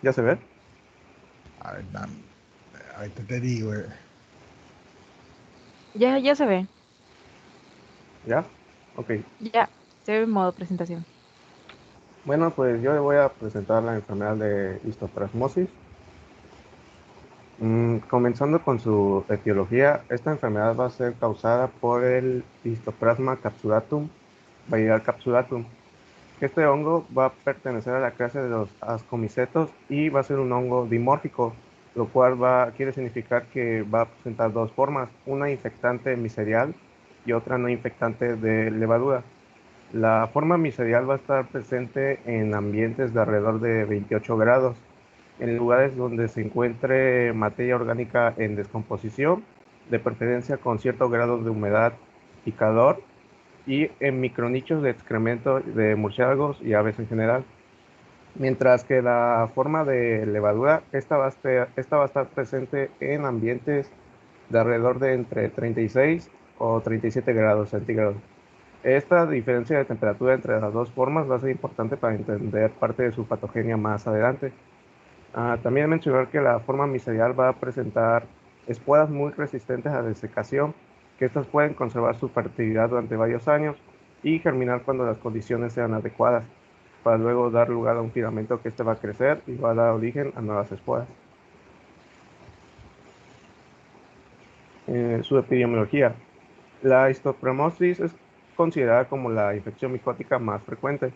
¿Ya se ve? A ver, ahorita te digo. Ya se ve. ¿Ya? Ok. Ya. Se ve en modo presentación. Bueno, pues yo le voy a presentar la enfermedad de histoplasmosis. Comenzando con su etiología, esta enfermedad va a ser causada por el Histoplasma capsulatum, Viral capsulatum. Este hongo va a pertenecer a la clase de los ascomicetos y va a ser un hongo dimórfico, lo cual quiere significar que va a presentar dos formas, una infectante miserial y otra no infectante de levadura. La forma miserial va a estar presente en ambientes de alrededor de 28 grados, en lugares donde se encuentre materia orgánica en descomposición, de preferencia con cierto grado de humedad y calor, y en micronichos de excremento de murciélagos y aves en general. Mientras que la forma de levadura, esta va a estar presente en ambientes de alrededor de entre 36 o 37 grados centígrados. Esta diferencia de temperatura entre las dos formas va a ser importante para entender parte de su patogenia más adelante. También mencionar que la forma miserial va a presentar esporas muy resistentes a desecación, que estas pueden conservar su fertilidad durante varios años y germinar cuando las condiciones sean adecuadas, para luego dar lugar a un filamento que este va a crecer y va a dar origen a nuevas esporas. Su epidemiología. La histoplasmosis es considerada como la infección micótica más frecuente.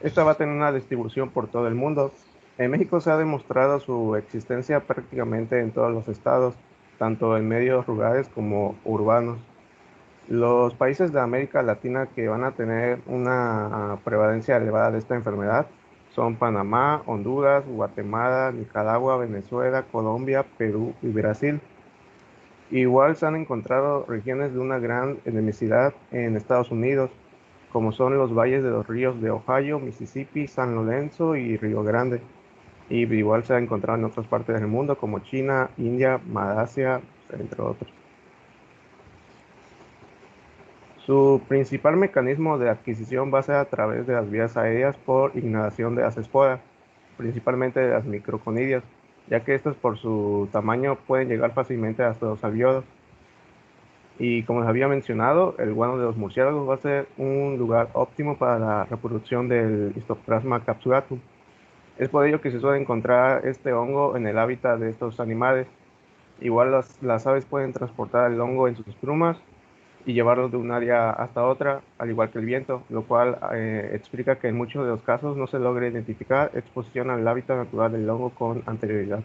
Esta va a tener una distribución por todo el mundo. En México se ha demostrado su existencia prácticamente en todos los estados, tanto en medios rurales como urbanos. Los países de América Latina que van a tener una prevalencia elevada de esta enfermedad son Panamá, Honduras, Guatemala, Nicaragua, Venezuela, Colombia, Perú y Brasil. Igual se han encontrado regiones de una gran endemicidad en Estados Unidos, como son los valles de los ríos de Ohio, Mississippi, San Lorenzo y Río Grande. Y igual se ha encontrado en otras partes del mundo, como China, India, Malasia, entre otros. Su principal mecanismo de adquisición va a ser a través de las vías aéreas por inhalación de las esporas, principalmente de las microconidias, ya que estas por su tamaño pueden llegar fácilmente hasta los alvéolos. Y como les había mencionado, el guano de los murciélagos va a ser un lugar óptimo para la reproducción del Histoplasma capsulatum. Es por ello que se suele encontrar este hongo en el hábitat de estos animales. Igual las aves pueden transportar el hongo en sus plumas y llevarlo de un área hasta otra, al igual que el viento, lo cual explica que en muchos de los casos no se logra identificar exposición al hábitat natural del hongo con anterioridad.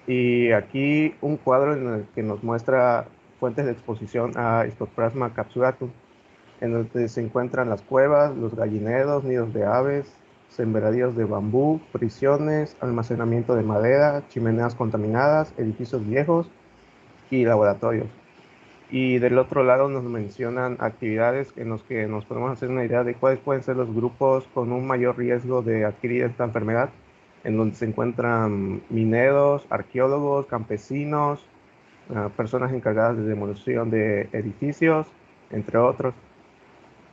Y aquí un cuadro en el que nos muestra fuentes de exposición a Histoplasma capsulatum, en donde se encuentran las cuevas, los gallineros, nidos de aves, sembradíos de bambú, prisiones, almacenamiento de madera, chimeneas contaminadas, edificios viejos y laboratorios. Y del otro lado nos mencionan actividades en los que nos podemos hacer una idea de cuáles pueden ser los grupos con un mayor riesgo de adquirir esta enfermedad, en donde se encuentran mineros, arqueólogos, campesinos, personas encargadas de demolición de edificios, entre otros.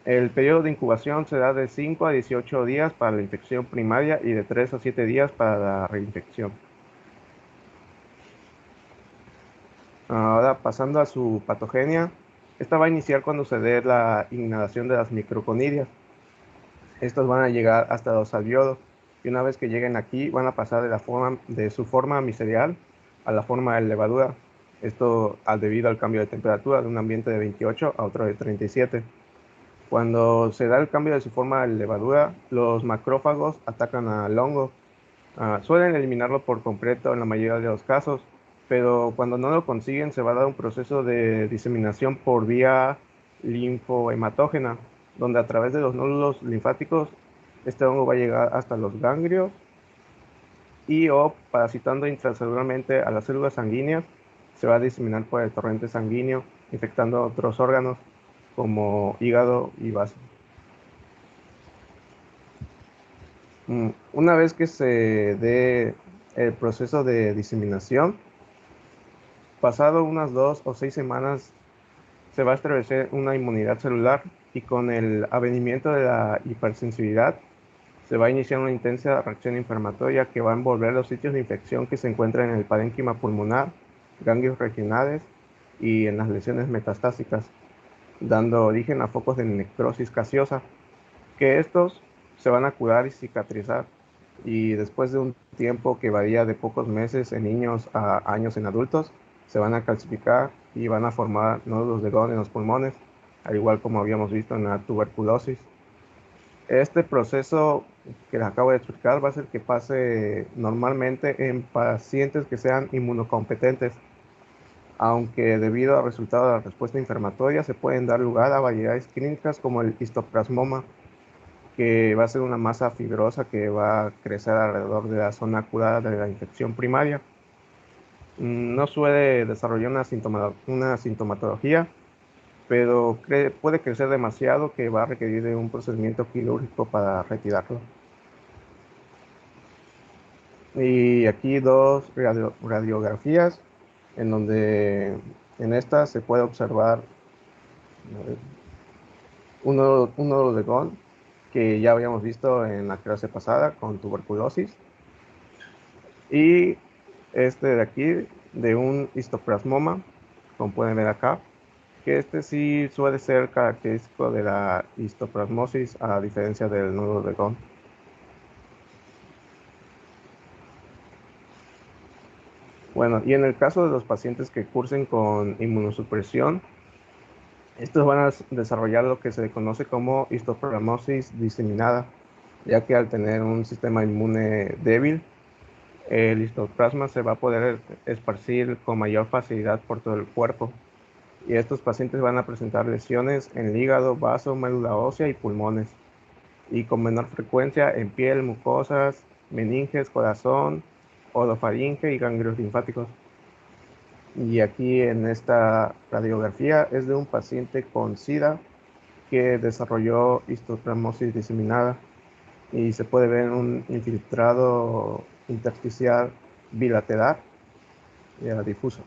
El periodo de incubación se da de 5 a 18 días para la infección primaria y de 3 a 7 días para la reinfección. Ahora, pasando a su patogenia, esta va a iniciar cuando se dé la inhalación de las microconidias. Estos van a llegar hasta los alvéolos y una vez que lleguen aquí van a pasar de su forma miserial a la forma de levadura. Esto debido al cambio de temperatura de un ambiente de 28 a otro de 37. Cuando se da el cambio de su forma de levadura, los macrófagos atacan al hongo. Suelen eliminarlo por completo en la mayoría de los casos, pero cuando no lo consiguen se va a dar un proceso de diseminación por vía linfohematógena, donde a través de los nódulos linfáticos este hongo va a llegar hasta los ganglios y o parasitando intracelularmente a las células sanguíneas, se va a diseminar por el torrente sanguíneo, infectando otros órganos como hígado y vaso. Una vez que se dé el proceso de diseminación, pasado unas 2 o 6 semanas, se va a establecer una inmunidad celular y con el avenimiento de la hipersensibilidad se va a iniciar una intensa reacción inflamatoria que va a envolver los sitios de infección que se encuentran en el parénquima pulmonar, ganglios regionales y en las lesiones metastásicas, dando origen a focos de necrosis gaseosa, que estos se van a curar y cicatrizar, y después de un tiempo que varía de pocos meses en niños a años en adultos, se van a calcificar y van a formar nódulos de Gone en los pulmones, al igual como habíamos visto en la tuberculosis. Este proceso que les acabo de explicar va a ser que pase normalmente en pacientes que sean inmunocompetentes, aunque debido al resultado de la respuesta inflamatoria se pueden dar lugar a variedades clínicas como el histoplasmoma, que va a ser una masa fibrosa que va a crecer alrededor de la zona curada de la infección primaria. No suele desarrollar una sintomatología, pero puede crecer demasiado que va a requerir de un procedimiento quirúrgico para retirarlo. Y aquí dos radiografías en donde en esta se puede observar un nódulo de Gone que ya habíamos visto en la clase pasada con tuberculosis, y este de aquí de un histoplasmoma, como pueden ver acá, que este sí suele ser característico de la histoplasmosis a diferencia del nódulo de Gone. Bueno, y en el caso de los pacientes que cursen con inmunosupresión, estos van a desarrollar lo que se conoce como histoplasmosis diseminada, ya que al tener un sistema inmune débil, el histoplasma se va a poder esparcir con mayor facilidad por todo el cuerpo. Y estos pacientes van a presentar lesiones en el hígado, vaso, médula ósea y pulmones, y con menor frecuencia en piel, mucosas, meninges, corazón, orofaringe y ganglios linfáticos. Y aquí en esta radiografía es de un paciente con SIDA que desarrolló histoplasmosis diseminada, y se puede ver un infiltrado intersticial bilateral difuso.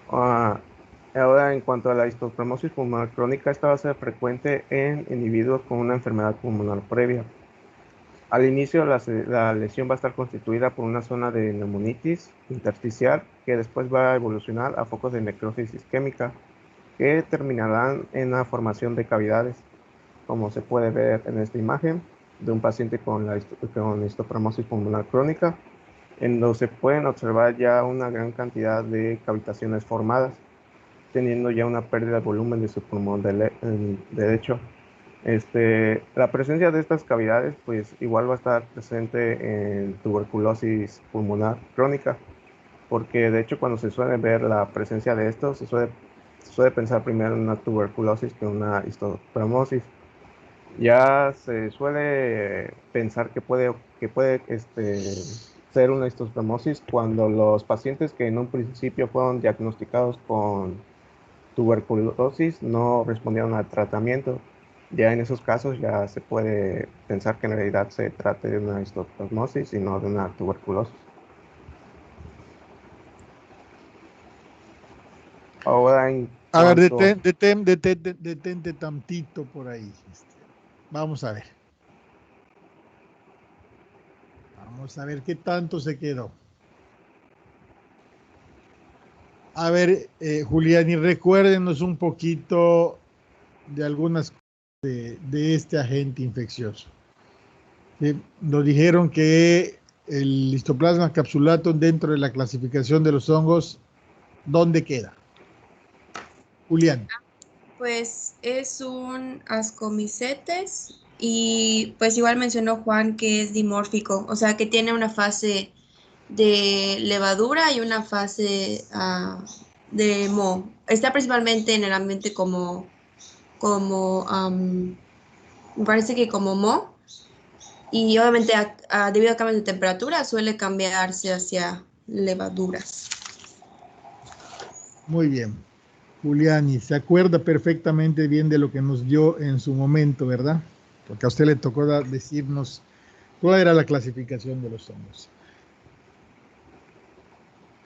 Ahora, en cuanto a la histoplasmosis pulmonar crónica, esta va a ser frecuente en individuos con una enfermedad pulmonar previa. Al inicio, la lesión va a estar constituida por una zona de neumonitis intersticial que después va a evolucionar a focos de necrosis isquémica que terminarán en la formación de cavidades, como se puede ver en esta imagen de un paciente con histoplasmosis pulmonar crónica, en donde se pueden observar ya una gran cantidad de cavitaciones formadas, teniendo ya una pérdida de volumen de su pulmón derecho. La presencia de estas cavidades pues igual va a estar presente en tuberculosis pulmonar crónica, porque de hecho cuando se suele ver la presencia de esto se suele pensar primero en una tuberculosis que en una histoplasmosis. Ya se suele pensar que puede ser una histoplasmosis cuando los pacientes que en un principio fueron diagnosticados con tuberculosis no respondieron al tratamiento. Ya en esos casos ya se puede pensar que en realidad se trate de una histoplasmosis y no de una tuberculosis. Ahora en A ver, cuanto... detente tantito por ahí. Vamos a ver. Vamos a ver qué tanto se quedó. A ver, Julián, y recuérdenos un poquito de algunas cosas de este agente infeccioso. Nos dijeron que el Histoplasma capsulatum dentro de la clasificación de los hongos, ¿dónde queda? Julián. Pues es un Ascomycetes y pues igual mencionó Juan que es dimórfico, o sea que tiene una fase de levadura y una fase de moho. Está principalmente en el ambiente me parece que como moho, y obviamente debido a cambios de temperatura suele cambiarse hacia levaduras. Muy bien. Julián, y se acuerda perfectamente bien de lo que nos dio en su momento, ¿verdad? Porque a usted le tocó decirnos cuál era la clasificación de los hongos.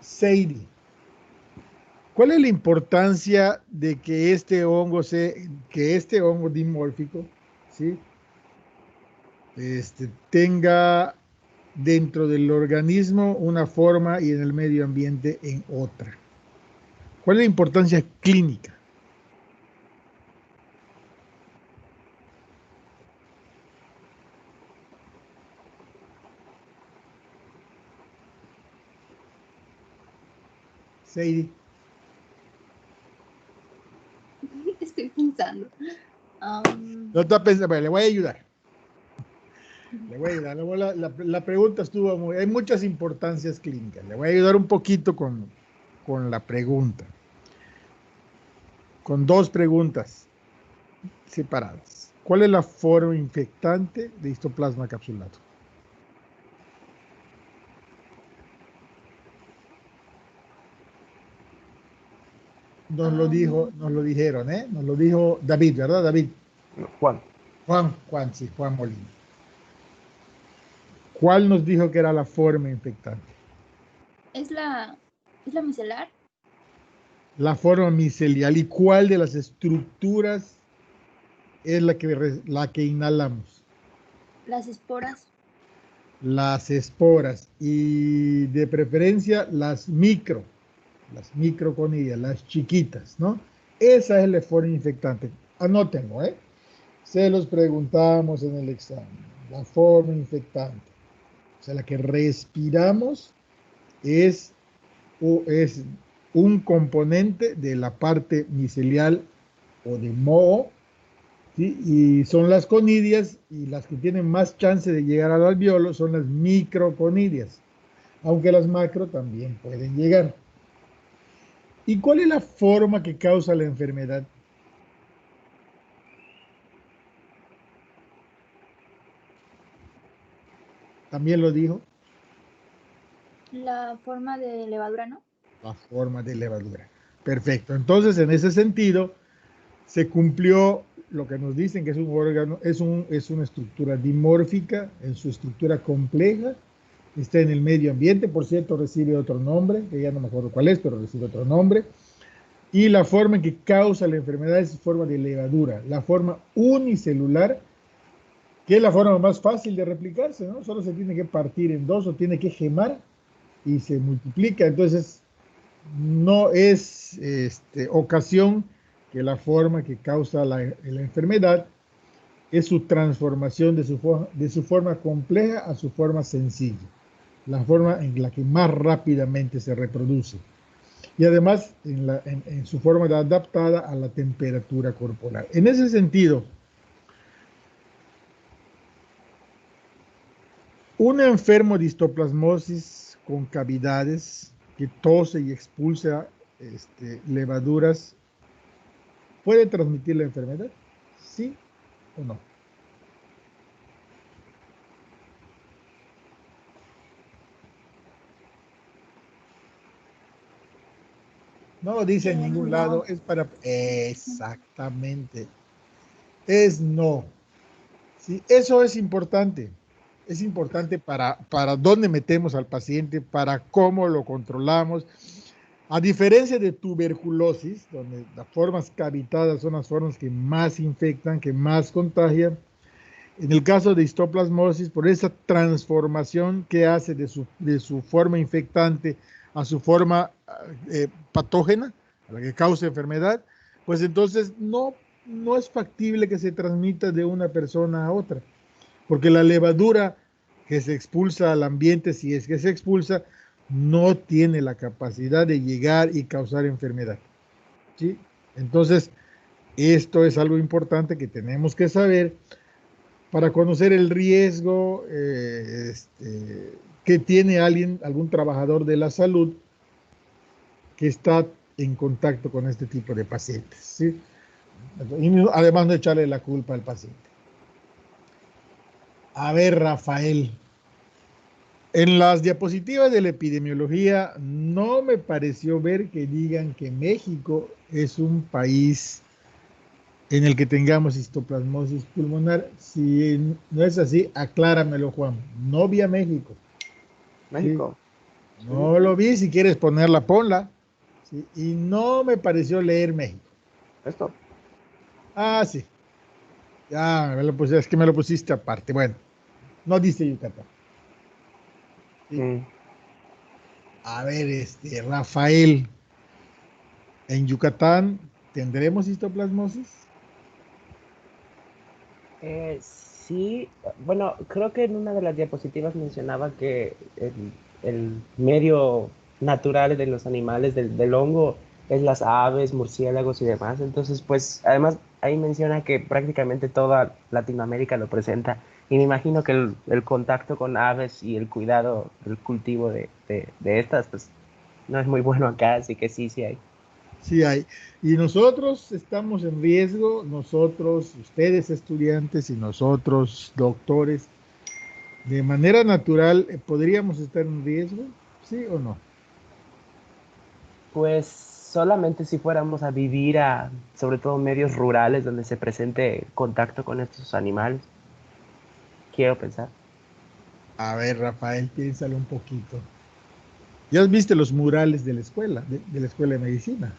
Seidi, ¿Cuál es la importancia de que este hongo dimórfico, ¿sí? Tenga dentro del organismo una forma y en el medio ambiente en otra? ¿Cuál es la importancia clínica? Sadie. Estoy pensando. No está pensando, pero le voy a ayudar. La pregunta estuvo hay muchas importancias clínicas. Le voy a ayudar un poquito con la pregunta. Con dos preguntas separadas. ¿Cuál es la forma infectante de Histoplasma capsulatum? Nos lo dijeron, ¿eh? Nos lo dijo David, ¿verdad, David? No, Juan. Juan Molina. ¿Cuál nos dijo que era la forma infectante? ¿Es la micelar? La forma micelial. ¿Y cuál de las estructuras es la que inhalamos? Las esporas. Las esporas. Y de preferencia las microconillas, las chiquitas, ¿no? Esa es la forma infectante. Anótenlo, ¿eh? Se los preguntamos en el examen. La forma infectante. O sea, la que respiramos es un componente de la parte micelial o de moho, ¿sí? Y son las conidias, y las que tienen más chance de llegar al alveolo son las microconidias, aunque las macro también pueden llegar. ¿Y cuál es la forma que causa la enfermedad? También lo dijo. La forma de levadura, ¿no? La forma de levadura. Perfecto. Entonces, en ese sentido, se cumplió lo que nos dicen que es un órgano, es una estructura dimórfica en su estructura compleja, está en el medio ambiente, por cierto, recibe otro nombre, que ya no me acuerdo cuál es, pero recibe otro nombre. Y la forma en que causa la enfermedad es forma de levadura, la forma unicelular, que es la forma más fácil de replicarse, ¿no? Solo se tiene que partir en dos o tiene que gemar y se multiplica. Entonces, no es ocasión que la forma que causa la enfermedad es su transformación de su forma compleja a su forma sencilla, la forma en la que más rápidamente se reproduce. Y además en su forma adaptada a la temperatura corporal. En ese sentido, un enfermo de histoplasmosis con cavidades que tose y expulsa levaduras, ¿puede transmitir la enfermedad? ¿Sí o no? No lo dice en ningún lado, es para... Exactamente. Es no. Sí, eso es importante. Es importante para dónde metemos al paciente, para cómo lo controlamos. A diferencia de tuberculosis, donde las formas cavitadas son las formas que más infectan, que más contagian, en el caso de histoplasmosis, por esa transformación que hace de su forma infectante a su forma patógena, a la que causa enfermedad, pues entonces no es factible que se transmita de una persona a otra, porque la levadura que se expulsa al ambiente, si es que se expulsa, no tiene la capacidad de llegar y causar enfermedad, ¿sí? Entonces, esto es algo importante que tenemos que saber para conocer el riesgo que tiene algún trabajador de la salud que está en contacto con este tipo de pacientes, ¿sí? Y además no echarle la culpa al paciente. A ver, Rafael, en las diapositivas de la epidemiología no me pareció ver que digan que México es un país en el que tengamos histoplasmosis pulmonar. Si no es así, acláramelo, Juan. No vi a México. México. ¿Sí? No lo vi. Si quieres ponerla, ponla. ¿sí? Y no me pareció leer México. Esto. Ah, sí. Ya, es que me lo pusiste aparte. Bueno, no dice Yucatán. ¿Sí? Mm, A ver, Rafael, en Yucatán, ¿tendremos histoplasmosis? Sí, bueno, creo que en una de las diapositivas mencionaba que el medio natural de los animales, del hongo, es las aves, murciélagos y demás. Entonces, pues, además, ahí menciona que prácticamente toda Latinoamérica lo presenta. Y me imagino que el contacto con aves y el cuidado, el cultivo de estas, pues, no es muy bueno acá, así que sí, sí hay. Sí hay. Y nosotros estamos en riesgo, nosotros, ustedes estudiantes y nosotros, doctores, de manera natural, ¿podríamos estar en riesgo? ¿Sí o no? Pues solamente si fuéramos a vivir a, sobre todo medios rurales donde se presente contacto con estos animales, quiero pensar. A ver, Rafael, piénsalo un poquito. ¿Ya viste los murales de la escuela, de la escuela de medicina?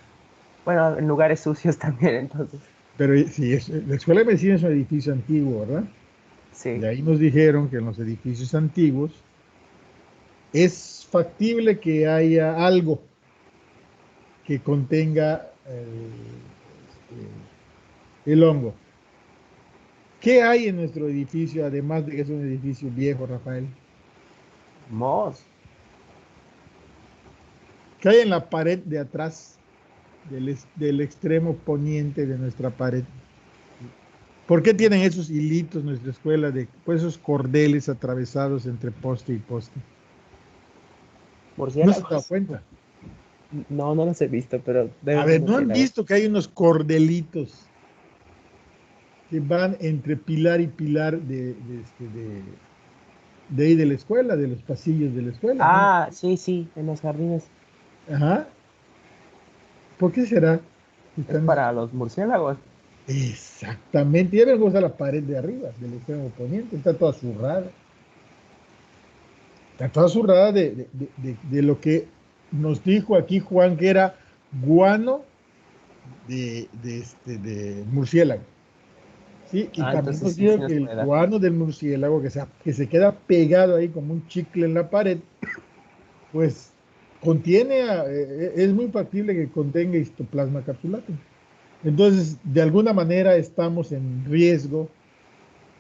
Bueno, en lugares sucios también, entonces, Pero sí, la escuela de medicina es un edificio antiguo, ¿verdad? Y sí. ahí nos dijeron que en los edificios antiguos es factible que haya algo que contenga el hongo. ¿Qué hay en nuestro edificio, además de que es un edificio viejo, Rafael? Moss. ¿Qué hay en la pared de atrás del extremo poniente de nuestra pared? ¿Por qué tienen esos hilitos nuestra escuela de pues, esos cordeles atravesados entre poste y poste? ¿No se han dado Murciélagos. cuenta? No, no los he visto, pero A deben ser ver, ¿no han murciélagos. visto que hay unos cordelitos que van entre pilar y pilar de ahí de la escuela, de los pasillos de la escuela? ¿No? Ah, sí, sí, en los jardines. Ajá. ¿Por qué será que Es están esos? para los murciélagos. Exactamente. Ya ven cómo está la pared de arriba, del extremo poniente. Está toda zurrada. Está toda zurrada de lo que nos dijo aquí Juan, que era guano de murciélago. ¿Sí? Y Ah, también entonces nos sí, sí dijo nos que el puede dar. guano del murciélago, que se queda pegado ahí como un chicle en la pared, pues es muy factible que contenga histoplasma capsulatum. Entonces, de alguna manera estamos en riesgo,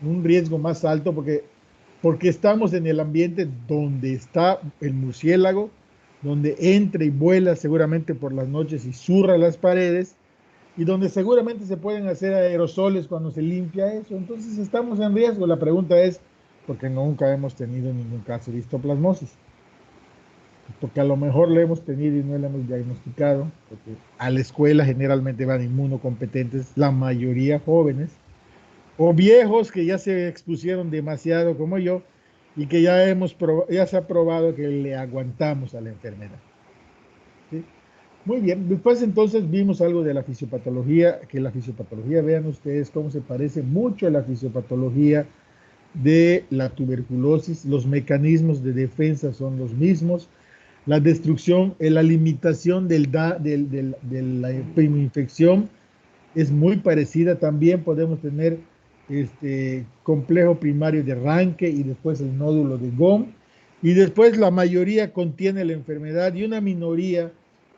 un riesgo más alto, porque estamos en el ambiente donde está el murciélago, donde entra y vuela seguramente por las noches y zurra las paredes, y donde seguramente se pueden hacer aerosoles cuando se limpia eso. Entonces estamos en riesgo. La pregunta es, porque nunca hemos tenido ningún caso de histoplasmosis, porque a lo mejor lo hemos tenido y no lo hemos diagnosticado, porque a la escuela generalmente van inmunocompetentes, la mayoría jóvenes, o viejos que ya se expusieron demasiado como yo y que ya se ha probado que le aguantamos a la enfermedad. ¿Sí? Muy bien, después entonces vimos algo de la fisiopatología, que la fisiopatología, vean ustedes cómo se parece mucho a la fisiopatología de la tuberculosis, los mecanismos de defensa son los mismos, la destrucción, la limitación de la infección es muy parecida. También podemos tener este complejo primario de Ranke y después el nódulo de Gom. Y después la mayoría contiene la enfermedad y una minoría,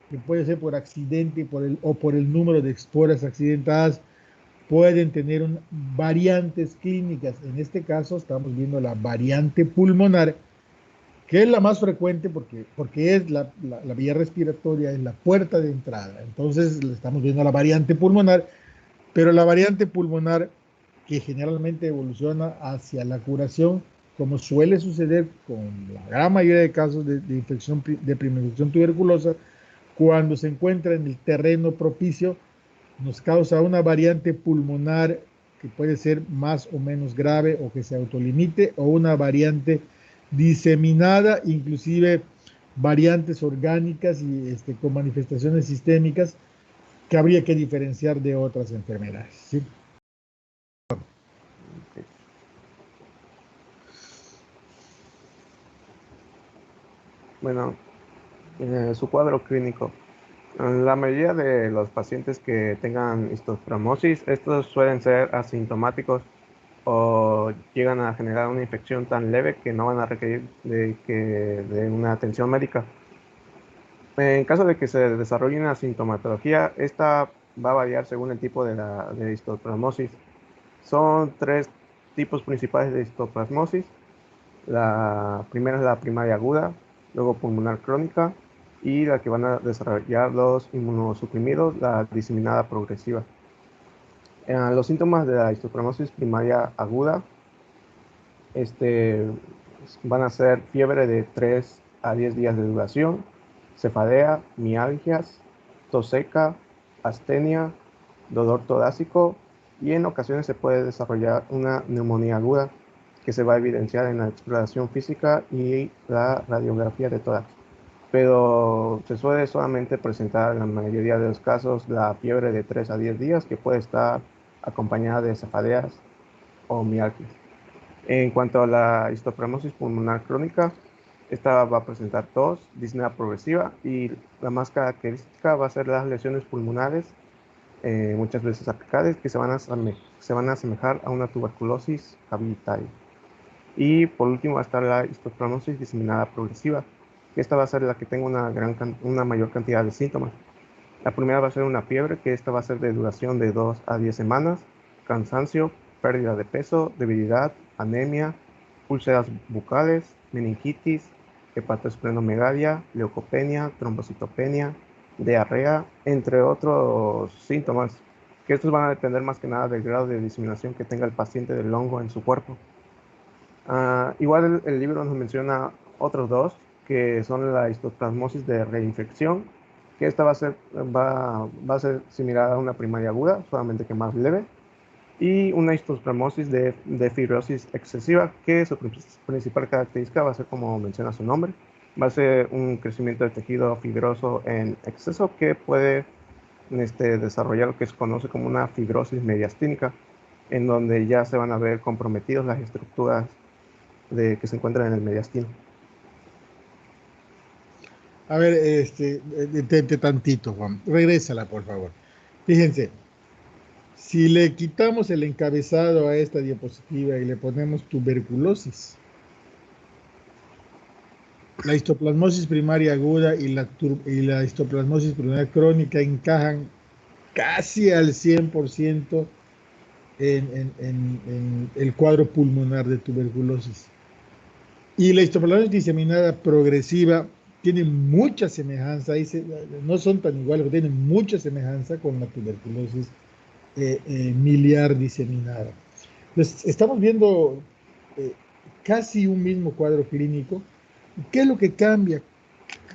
que puede ser por accidente o por el número de esporas accidentadas, pueden tener variantes clínicas. En este caso estamos viendo la variante pulmonar, que es la más frecuente porque es la vía respiratoria, es la puerta de entrada. Entonces estamos viendo la variante pulmonar, pero la variante pulmonar que generalmente evoluciona hacia la curación, como suele suceder con la gran mayoría de casos de infección, de primera infección tuberculosa, cuando se encuentra en el terreno propicio, nos causa una variante pulmonar que puede ser más o menos grave o que se autolimite, o una variante diseminada, inclusive variantes orgánicas y con manifestaciones sistémicas que habría que diferenciar de otras enfermedades. ¿Sí? Bueno, su cuadro clínico. La mayoría de los pacientes que tengan histoplasmosis, estos suelen ser asintomáticos o llegan a generar una infección tan leve que no van a requerir de una atención médica. En caso de que se desarrolle una sintomatología, esta va a variar según el tipo de histoplasmosis. Son tres tipos principales de histoplasmosis. La primera es la primaria aguda, luego pulmonar crónica y la que van a desarrollar los inmunosuprimidos, la diseminada progresiva. Los síntomas de la histoplasmosis primaria aguda van a ser fiebre de 3 a 10 días de duración, cefalea, mialgias, tos seca, astenia, dolor torácico y en ocasiones se puede desarrollar una neumonía aguda que se va a evidenciar en la exploración física y la radiografía de tórax. Pero se suele solamente presentar en la mayoría de los casos la fiebre de 3 a 10 días que puede estar acompañada de cefaleas o mialgias. En cuanto a la histoplasmosis pulmonar crónica, esta va a presentar tos, disnea progresiva y la más característica va a ser las lesiones pulmonares, muchas veces apicales, que se van a asemejar a una tuberculosis habilitaria. Y por último va a estar la histoplasmosis diseminada progresiva, que esta va a ser la que tenga una mayor cantidad de síntomas. La primera va a ser una fiebre, que esta va a ser de duración de 2 a 10 semanas, cansancio, pérdida de peso, debilidad, anemia, úlceras bucales, meningitis, hepatosplenomegalia, leucopenia, trombocitopenia, diarrea, entre otros síntomas, que estos van a depender más que nada del grado de diseminación que tenga el paciente del hongo en su cuerpo. Igual el libro nos menciona otros dos, que son la histoplasmosis de reinfección, que esta va a ser similar a una primaria aguda, solamente que más leve, y una histoplasmosis de fibrosis excesiva, que su principal característica va a ser, como menciona su nombre, va a ser un crecimiento del tejido fibroso en exceso que puede desarrollar lo que se conoce como una fibrosis mediastínica, en donde ya se van a ver comprometidas las estructuras que se encuentran en el mediastino. A ver, detente tantito, Juan. Regrésala, por favor. Fíjense, si le quitamos el encabezado a esta diapositiva y le ponemos tuberculosis, la histoplasmosis primaria aguda y la histoplasmosis primaria crónica encajan casi al 100% en el cuadro pulmonar de tuberculosis. Y la histoplasmosis diseminada progresiva tiene mucha semejanza, no son tan iguales, pero tienen mucha semejanza con la tuberculosis miliar diseminada. Entonces, estamos viendo casi un mismo cuadro clínico. ¿Qué es lo que cambia?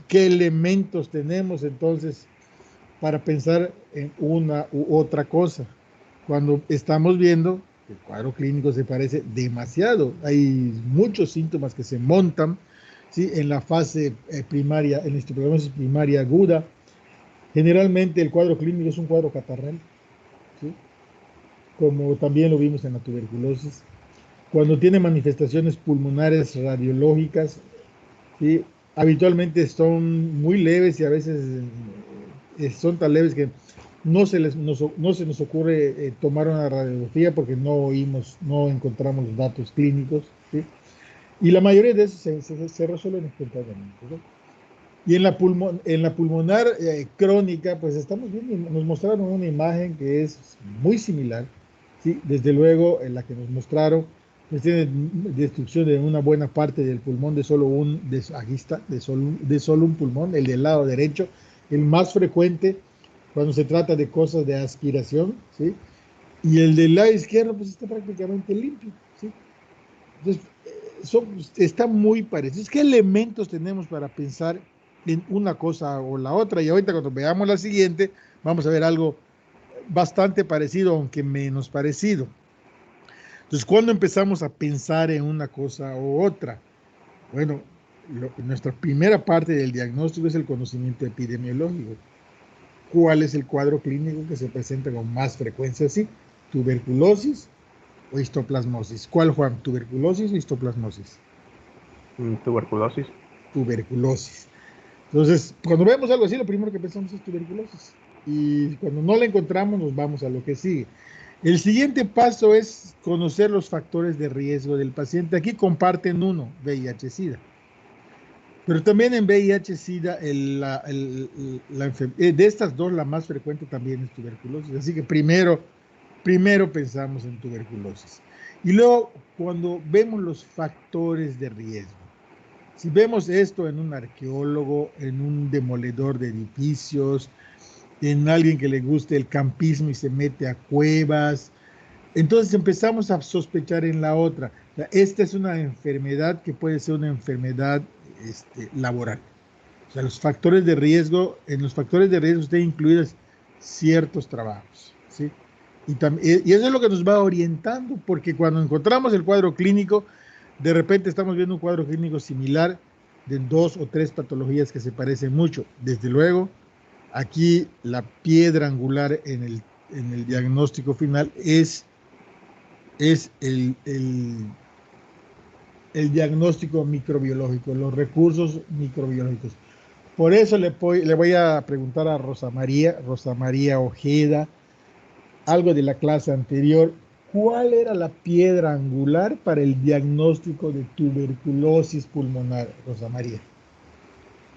¿Qué elementos tenemos entonces para pensar en una u otra cosa? Cuando estamos viendo que el cuadro clínico se parece demasiado, hay muchos síntomas que se montan, ¿sí? En la fase primaria, en la histoplasmosis primaria aguda. Generalmente el cuadro clínico es un cuadro catarral, ¿sí? Como también lo vimos en la tuberculosis. Cuando tiene manifestaciones pulmonares radiológicas, ¿sí? Habitualmente son muy leves y a veces son tan leves que no se nos ocurre tomar una radiografía porque no encontramos datos clínicos, ¿sí? Y la mayoría de esos se resuelven espontáneamente, ¿no? Y en la pulmonar crónica, pues estamos viendo, nos mostraron una imagen que es muy similar, ¿sí? Desde luego, en la que nos mostraron, pues tiene destrucción de una buena parte del pulmón de solo un pulmón, el del lado derecho, el más frecuente cuando se trata de cosas de aspiración, ¿sí? Y el del lado izquierdo, pues está prácticamente limpio, ¿sí? Entonces, está muy parecido. ¿Qué elementos tenemos para pensar en una cosa o la otra? Y ahorita cuando veamos la siguiente, vamos a ver algo bastante parecido, aunque menos parecido. Entonces, ¿cuándo empezamos a pensar en una cosa u otra? Bueno, nuestra primera parte del diagnóstico es el conocimiento epidemiológico. ¿Cuál es el cuadro clínico que se presenta con más frecuencia? Sí, tuberculosis o histoplasmosis. ¿Cuál, Juan? ¿Tuberculosis o histoplasmosis? Tuberculosis. Tuberculosis. Entonces, cuando vemos algo así, lo primero que pensamos es tuberculosis. Y cuando no la encontramos, nos vamos a lo que sigue. El siguiente paso es conocer los factores de riesgo del paciente. Aquí comparten uno, VIH-Sida. Pero también en VIH-Sida, de estas dos, la más frecuente también es tuberculosis. Así que primero pensamos en tuberculosis. Y luego, cuando vemos los factores de riesgo, si vemos esto en un arqueólogo, en un demoledor de edificios, en alguien que le guste el campismo y se mete a cuevas, entonces empezamos a sospechar en la otra. O sea, esta es una enfermedad que puede ser una enfermedad laboral. O sea, los factores de riesgo, en los factores de riesgo están incluidos ciertos trabajos, ¿sí? Y eso es lo que nos va orientando, porque cuando encontramos el cuadro clínico, de repente estamos viendo un cuadro clínico similar de 2 o 3 patologías que se parecen mucho. Desde luego, aquí la piedra angular en el diagnóstico final es el diagnóstico microbiológico, los recursos microbiológicos. Por eso le voy a preguntar a Rosa María Ojeda, algo de la clase anterior. ¿Cuál era la piedra angular para el diagnóstico de tuberculosis pulmonar, Rosa María?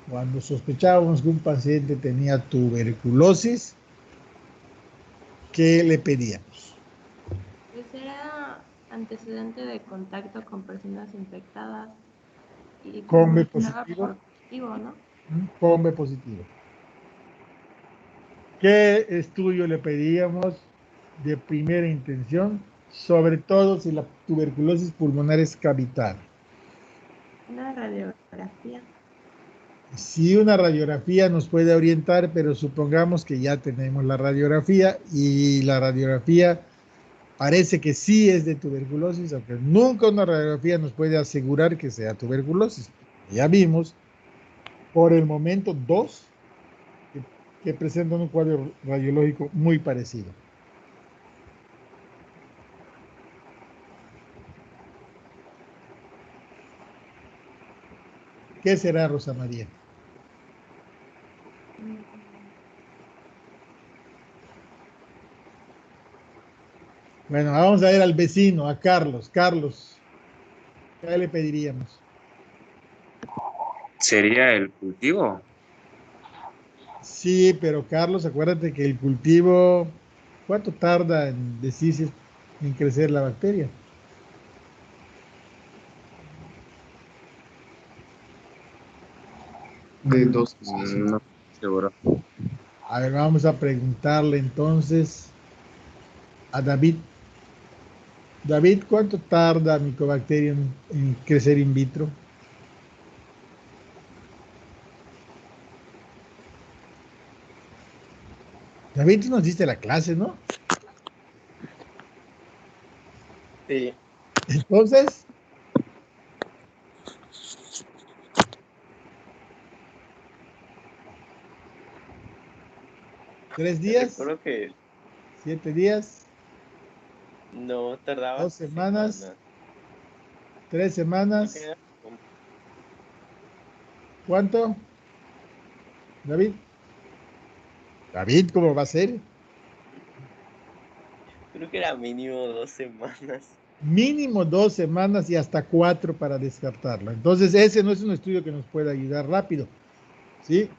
Cuando sospechábamos que un paciente tenía tuberculosis, ¿qué le pedíamos? Pues era antecedente de contacto con personas infectadas y ¿Con B funcionaba positivo? por positivo, ¿no? Con B positivo. ¿Qué estudio le pedíamos de primera intención? Sobre todo si la tuberculosis pulmonar es cavital. Una radiografía. Sí, una radiografía nos puede orientar, pero supongamos que ya tenemos la radiografía y la radiografía parece que sí es de tuberculosis, aunque nunca una radiografía nos puede asegurar que sea tuberculosis. Ya vimos, por el momento, 2 que presentan un cuadro radiológico muy parecido. ¿Qué será, Rosa María? Bueno, vamos a ver al vecino, a Carlos. Carlos, ¿qué le pediríamos? ¿Sería el cultivo? Sí, pero Carlos, acuérdate que el cultivo, ¿cuánto tarda en crecer la bacteria? De 2 a 6. No estoy seguro. A ver, vamos a preguntarle entonces a David. David, ¿cuánto tarda Mycobacterium en crecer in vitro? David, tú nos diste la clase, ¿no? Sí. Entonces, ¿3 días? Recuerdo que 7 días, no tardaba 2 semanas, 3 semanas. ¿Cuánto? David. David, ¿cómo va a ser? Creo que era mínimo 2 semanas. Mínimo 2 semanas y hasta 4 para descartarlo. Entonces, ese no es un estudio que nos pueda ayudar rápido. ¿Sí?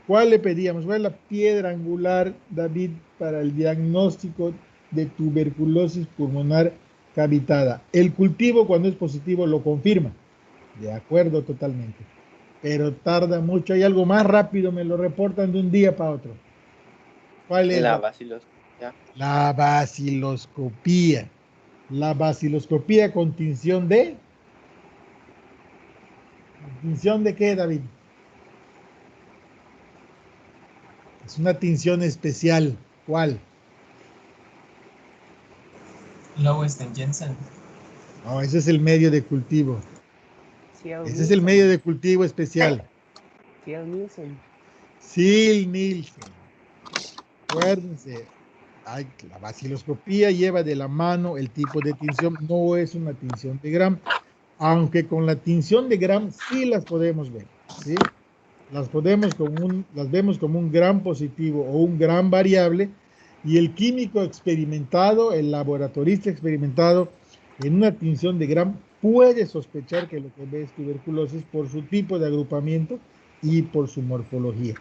¿Cuál le pedíamos? ¿Cuál es la piedra angular, David, para el diagnóstico de tuberculosis pulmonar cavitada? El cultivo, cuando es positivo, lo confirma. De acuerdo, totalmente. Pero tarda mucho. Hay algo más rápido, me lo reportan de un día para otro. ¿Cuál es? La baciloscopía. La baciloscopía. La baciloscopía con tinción de... ¿Tinción de qué, David? Es una tinción especial. ¿Cuál? Lowenstein Jensen. No, ese es el medio de cultivo. Ese es el medio de cultivo especial. Nielsen. Sil Nielsen. Acuérdense. La baciloscopía lleva de la mano el tipo de tinción. No es una tinción de Gram. Aunque con la tinción de Gram sí las podemos ver. ¿Sí? las vemos como un gran positivo o un gran variable, y el químico experimentado, el laboratorista experimentado en una tinción de Gram puede sospechar que lo que ve es tuberculosis por su tipo de agrupamiento y por su morfología.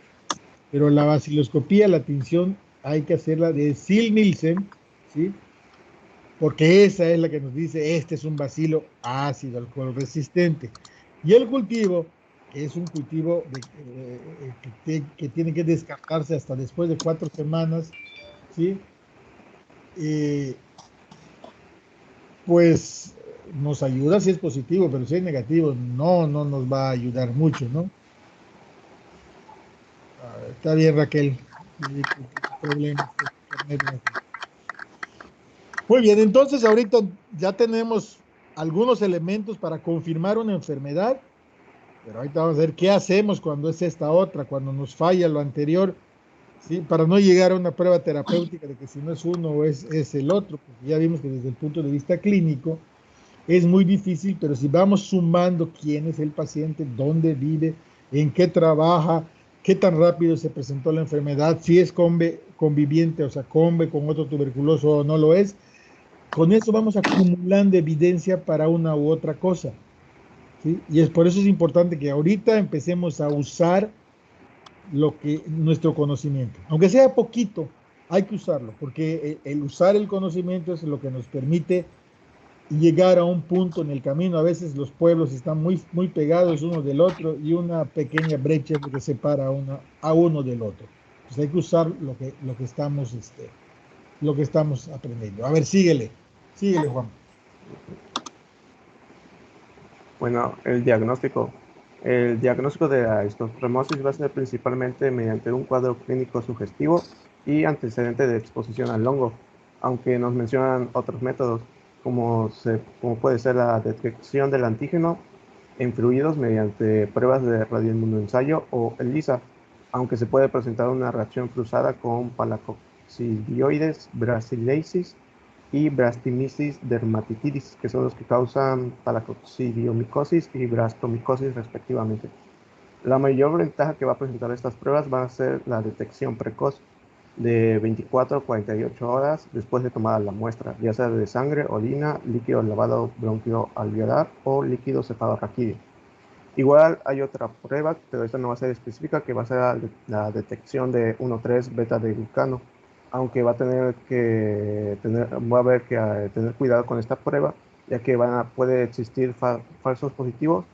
Pero la baciloscopía, la tinción, hay que hacerla de Ziehl-Neelsen, ¿sí? Porque esa es la que nos dice, este es un bacilo ácido alcohol resistente. Y el cultivo, que es un cultivo que tiene que descartarse hasta después de 4 semanas, ¿sí? Pues nos ayuda si es positivo, pero si es negativo, no nos va a ayudar mucho, ¿no? Está bien, Raquel. Problemas. Muy bien, entonces ahorita ya tenemos algunos elementos para confirmar una enfermedad, pero ahorita vamos a ver qué hacemos cuando es esta otra, cuando nos falla lo anterior, ¿sí? Para no llegar a una prueba terapéutica de que si no es uno o es el otro, porque ya vimos que desde el punto de vista clínico es muy difícil, pero si vamos sumando quién es el paciente, dónde vive, en qué trabaja, qué tan rápido se presentó la enfermedad, si es conviviente, o sea, convive con otro tuberculoso o no lo es, con eso vamos acumulando evidencia para una u otra cosa, ¿sí? Y por eso es importante que ahorita empecemos a usar nuestro conocimiento. Aunque sea poquito, hay que usarlo, porque el usar el conocimiento es lo que nos permite llegar a un punto en el camino. A veces los pueblos están muy pegados uno del otro y una pequeña brecha es lo que separa a uno del otro. Entonces hay que usar lo que estamos aprendiendo. A ver, síguele, Juan. Bueno, el diagnóstico. El diagnóstico de la histoplasmosis va a ser principalmente mediante un cuadro clínico sugestivo y antecedente de exposición al hongo, aunque nos mencionan otros métodos, como puede ser la detección del antígeno en fluidos mediante pruebas de radioinmunoensayo o ELISA, aunque se puede presentar una reacción cruzada con palacoccidioides basileicis y Brastimisis dermatitidis, que son los que causan palacoccidiomicosis y brastomicosis respectivamente. La mayor ventaja que va a presentar estas pruebas va a ser la detección precoz de 24 a 48 horas después de tomada la muestra, ya sea de sangre, orina, líquido lavado bronquioalveolar o líquido cefalorraquídeo. Igual hay otra prueba, pero esta no va a ser específica, que va a ser la detección de 1,3 beta de glucano, aunque va a haber que tener cuidado con esta prueba, ya que puede existir falsos positivos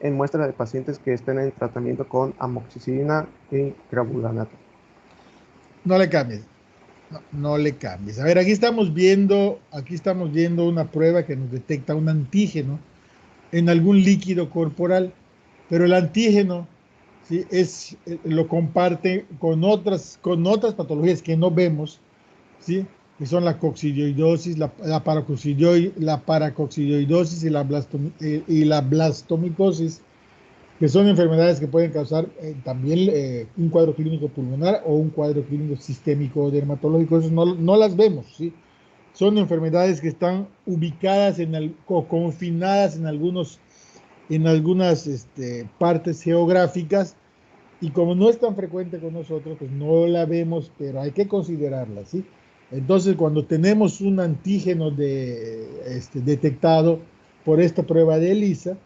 en muestras de pacientes que estén en tratamiento con amoxicilina y cravulanato. No le cambies. No le cambies. A ver, aquí estamos viendo una prueba que nos detecta un antígeno en algún líquido corporal, pero el antígeno, ¿sí? Lo comparte con otras patologías que no vemos, ¿sí? Que son la coccidioidosis, la paracoccidioidosis y la blastomicosis, que son enfermedades que pueden causar también un cuadro clínico pulmonar o un cuadro clínico sistémico dermatológico. Eso no las vemos, ¿sí? Son enfermedades que están ubicadas o confinadas en algunas partes geográficas, y como no es tan frecuente con nosotros, pues no la vemos, pero hay que considerarla, ¿sí? Entonces, cuando tenemos un antígeno detectado por esta prueba de ELISA,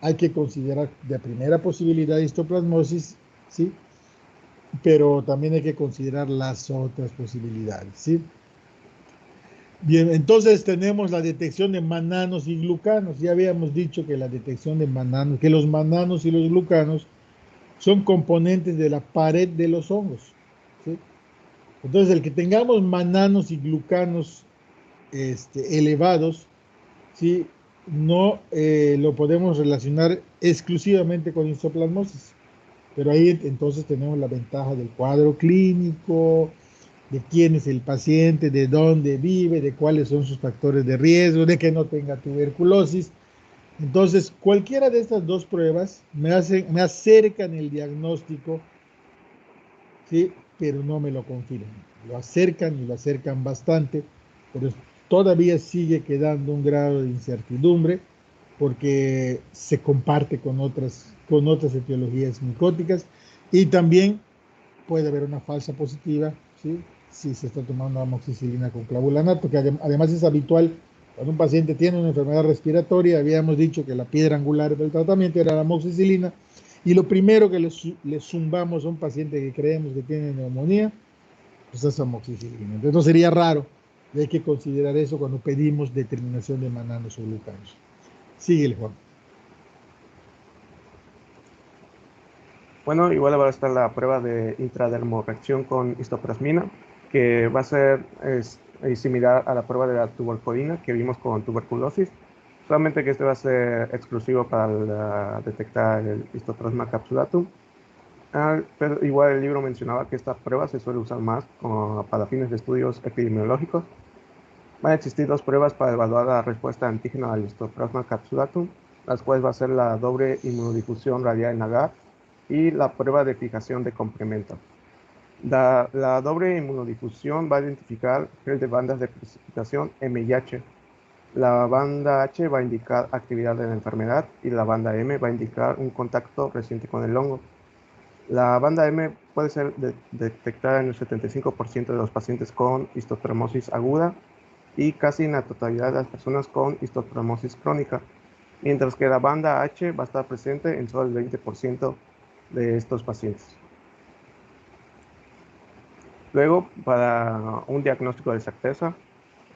hay que considerar de primera posibilidad histoplasmosis, ¿sí? Pero también hay que considerar las otras posibilidades, ¿sí? Bien, entonces tenemos la detección de mananos y glucanos. Ya habíamos dicho que la detección de mananos, que los mananos y los glucanos son componentes de la pared de los hongos, ¿sí? Entonces, el que tengamos mananos y glucanos elevados, ¿sí? No lo podemos relacionar exclusivamente con histoplasmosis, pero ahí entonces tenemos la ventaja del cuadro clínico, de quién es el paciente, de dónde vive, de cuáles son sus factores de riesgo, de que no tenga tuberculosis. Entonces, cualquiera de estas dos pruebas me acercan el diagnóstico, ¿sí? Pero no me lo confirman. Lo acercan y lo acercan bastante, pero todavía sigue quedando un grado de incertidumbre porque se comparte con con otras etiologías micóticas, y también puede haber una falsa positiva, ¿sí? Si se está tomando amoxicilina con clavulanato, que además es habitual cuando un paciente tiene una enfermedad respiratoria. Habíamos dicho que la piedra angular del tratamiento era la amoxicilina, y lo primero que le zumbamos a un paciente que creemos que tiene neumonía, pues es amoxicilina. Entonces no sería raro, y hay que considerar eso cuando pedimos determinación de mananos o glucanos. Síguele, Juan. Bueno, igual va a estar la prueba de intradermorreacción con histoplasmina, que va a ser similar a la prueba de la tuberculina que vimos con tuberculosis, solamente que este va a ser exclusivo para detectar el histoplasma capsulatum. Pero igual el libro mencionaba que esta prueba se suele usar más para fines de estudios epidemiológicos. Van a existir dos pruebas para evaluar la respuesta antígena al histoplasma capsulatum, las cuales va a ser la doble inmunodifusión radial en agar y la prueba de fijación de complemento. La doble inmunodifusión va a identificar gel de bandas de precipitación M y H. La banda H va a indicar actividad de la enfermedad y la banda M va a indicar un contacto reciente con el hongo. La banda M puede ser detectada en el 75% de los pacientes con histotremosis aguda y casi en la totalidad de las personas con histotremosis crónica, mientras que la banda H va a estar presente en solo el 20% de estos pacientes. Luego, para un diagnóstico de certeza,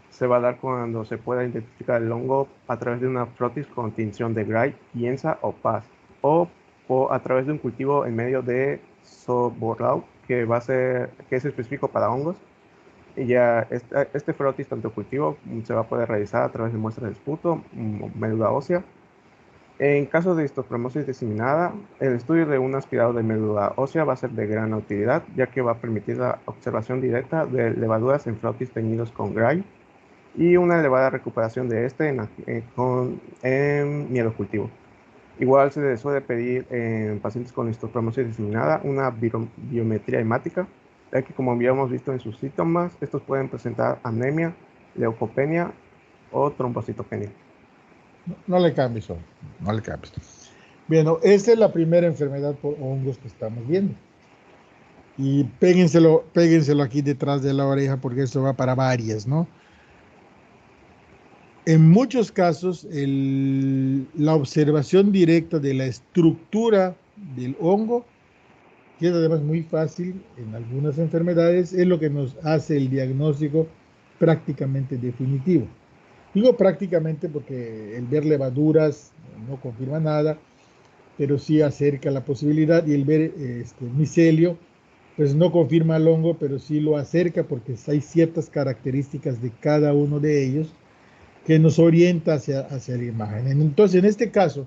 se va a dar cuando se pueda identificar el hongo a través de una frotis con tinción de Gray, Giemsa o Paz, o a través de un cultivo en medio de Soborlau, que es específico para hongos. Y ya este frotis, tanto cultivo, se va a poder realizar a través de muestras de esputo, médula ósea. En caso de histoplasmosis diseminada, el estudio de un aspirado de médula ósea va a ser de gran utilidad, ya que va a permitir la observación directa de levaduras en frotis teñidos con Gray y una elevada recuperación de en mielocultivo. Igual se le suele pedir en pacientes con histoplasmosis diseminada una biometría hemática, ya que como habíamos visto en sus síntomas, estos pueden presentar anemia, leucopenia o trombocitopenia. No le cambies, Juan, no le cambies. Bueno, esta es la primera enfermedad por hongos que estamos viendo. Y péguenselo aquí detrás de la oreja, porque esto va para varias, ¿no? En muchos casos, la observación directa de la estructura del hongo, que es además muy fácil en algunas enfermedades, es lo que nos hace el diagnóstico prácticamente definitivo. Digo prácticamente porque el ver levaduras no confirma nada, pero sí acerca la posibilidad, y el ver micelio, pues no confirma el hongo, pero sí lo acerca porque hay ciertas características de cada uno de ellos que nos orienta hacia la imagen. Entonces, en este caso,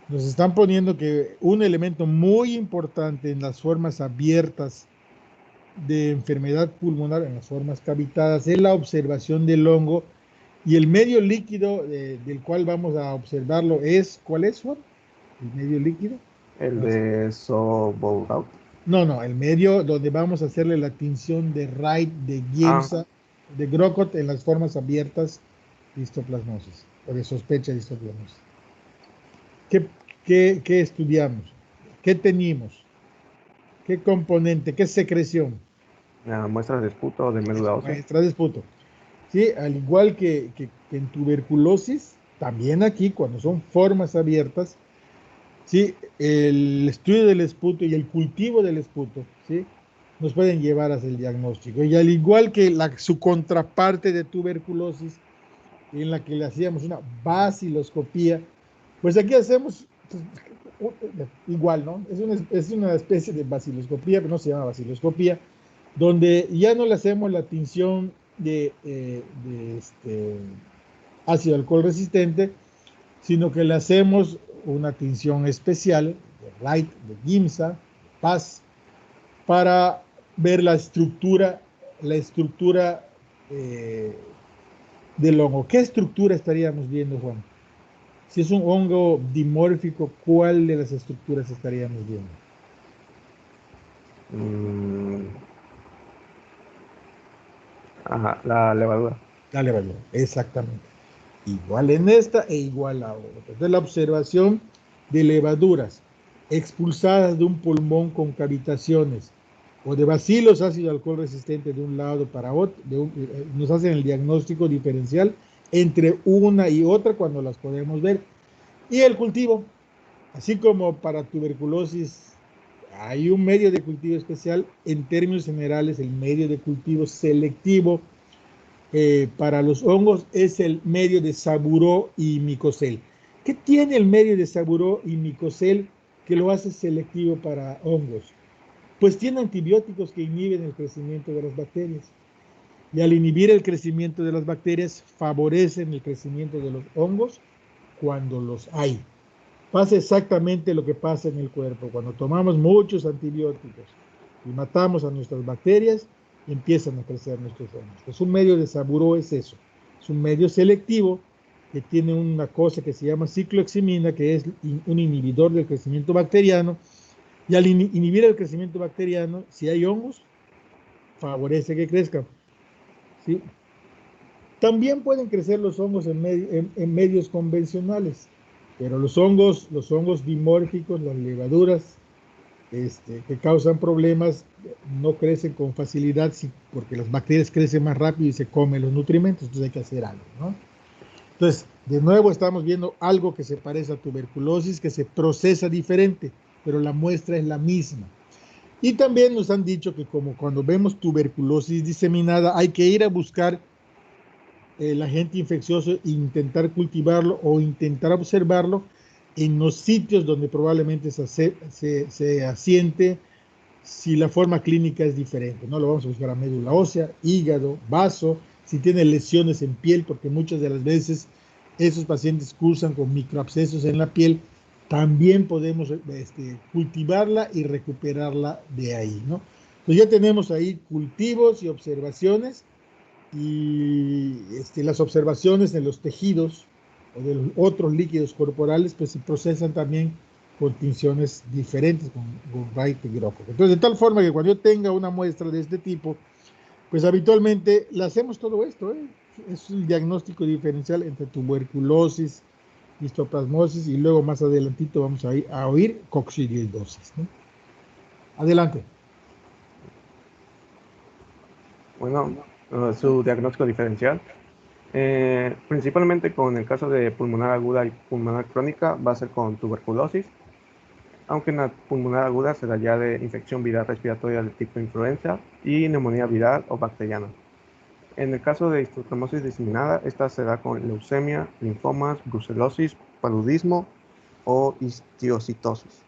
nos están poniendo que un elemento muy importante en las formas abiertas de enfermedad pulmonar, en las formas cavitadas, es la observación del hongo, y el medio líquido del cual vamos a observarlo es, ¿cuál es, Juan? ¿El medio líquido? El de Soborlau. No, el medio donde vamos a hacerle la tinción de Wright, de Giemsa, de Grocott en las formas abiertas de histoplasmosis, o de sospecha de histoplasmosis. ¿Qué estudiamos? ¿Qué tenemos? ¿Qué componente? ¿Qué secreción? Muestras de esputo de médula ósea. Muestras de esputo. Sí, al igual que en tuberculosis, también aquí, cuando son formas abiertas, ¿sí? El estudio del esputo y el cultivo del esputo, ¿sí? Nos pueden llevar hacia el diagnóstico. Y al igual que su contraparte de tuberculosis, en la que le hacíamos una baciloscopía, pues aquí hacemos igual, ¿no? Es una especie de baciloscopía, pero no se llama baciloscopía, donde ya no le hacemos la tinción de ácido alcohol resistente, sino que le hacemos una tinción especial de Wright, de Giemsa, Paz, para ver la estructura del hongo. ¿Qué estructura estaríamos viendo, Juan? Si es un hongo dimórfico, ¿cuál de las estructuras estaríamos viendo? La levadura. La levadura, exactamente. Igual en esta e igual a otra. Entonces, la observación de levaduras expulsadas de un pulmón con cavitaciones o de bacilos ácido alcohol resistente de un lado para otro, nos hacen el diagnóstico diferencial entre una y otra cuando las podemos ver. Y el cultivo, así como para tuberculosis hay un medio de cultivo especial, en términos generales el medio de cultivo selectivo para los hongos es el medio de Saburó y Micocel. ¿Qué tiene el medio de Saburó y Micocel que lo hace selectivo para hongos? Pues tiene antibióticos que inhiben el crecimiento de las bacterias. Y al inhibir el crecimiento de las bacterias, favorecen el crecimiento de los hongos cuando los hay. Pasa exactamente lo que pasa en el cuerpo. Cuando tomamos muchos antibióticos y matamos a nuestras bacterias, empiezan a crecer nuestros hongos. Pues un medio de Saburó es eso. Es un medio selectivo que tiene una cosa que se llama cicloheximina, que es un inhibidor del crecimiento bacteriano. Y al inhibir el crecimiento bacteriano, si hay hongos, favorece que crezcan. ¿Sí? También pueden crecer los hongos en medios convencionales, pero los hongos dimórficos, las levaduras que causan problemas, no crecen con facilidad porque las bacterias crecen más rápido y se comen los nutrimentos, entonces hay que hacer algo, ¿no? Entonces, de nuevo estamos viendo algo que se parece a tuberculosis, que se procesa diferente, pero la muestra es la misma. Y también nos han dicho que como cuando vemos tuberculosis diseminada, hay que ir a buscar el agente infeccioso e intentar cultivarlo o intentar observarlo en los sitios donde probablemente se asiente si la forma clínica es diferente, ¿no? Lo vamos a buscar a médula ósea, hígado, vaso, si tiene lesiones en piel, porque muchas de las veces esos pacientes cursan con microabscesos en la piel, también podemos cultivarla y recuperarla de ahí, ¿no? Entonces ya tenemos ahí cultivos y observaciones, y las observaciones en los tejidos o de los otros líquidos corporales, pues se procesan también con tinciones diferentes, con Wright y Grocock. Entonces, de tal forma que cuando yo tenga una muestra de este tipo, pues habitualmente le hacemos todo esto, ¿eh? Es un diagnóstico diferencial entre tuberculosis, histoplasmosis y luego más adelantito vamos a oír coccidioidosis, ¿no? Adelante. Bueno, su diagnóstico diferencial. Principalmente con el caso de pulmonar aguda y pulmonar crónica va a ser con tuberculosis, aunque en la pulmonar aguda se da ya de infección viral respiratoria de tipo influenza y neumonía viral o bacteriana. En el caso de histoplasmosis diseminada, esta se da con leucemia, linfomas, brucelosis, paludismo o histiocitosis.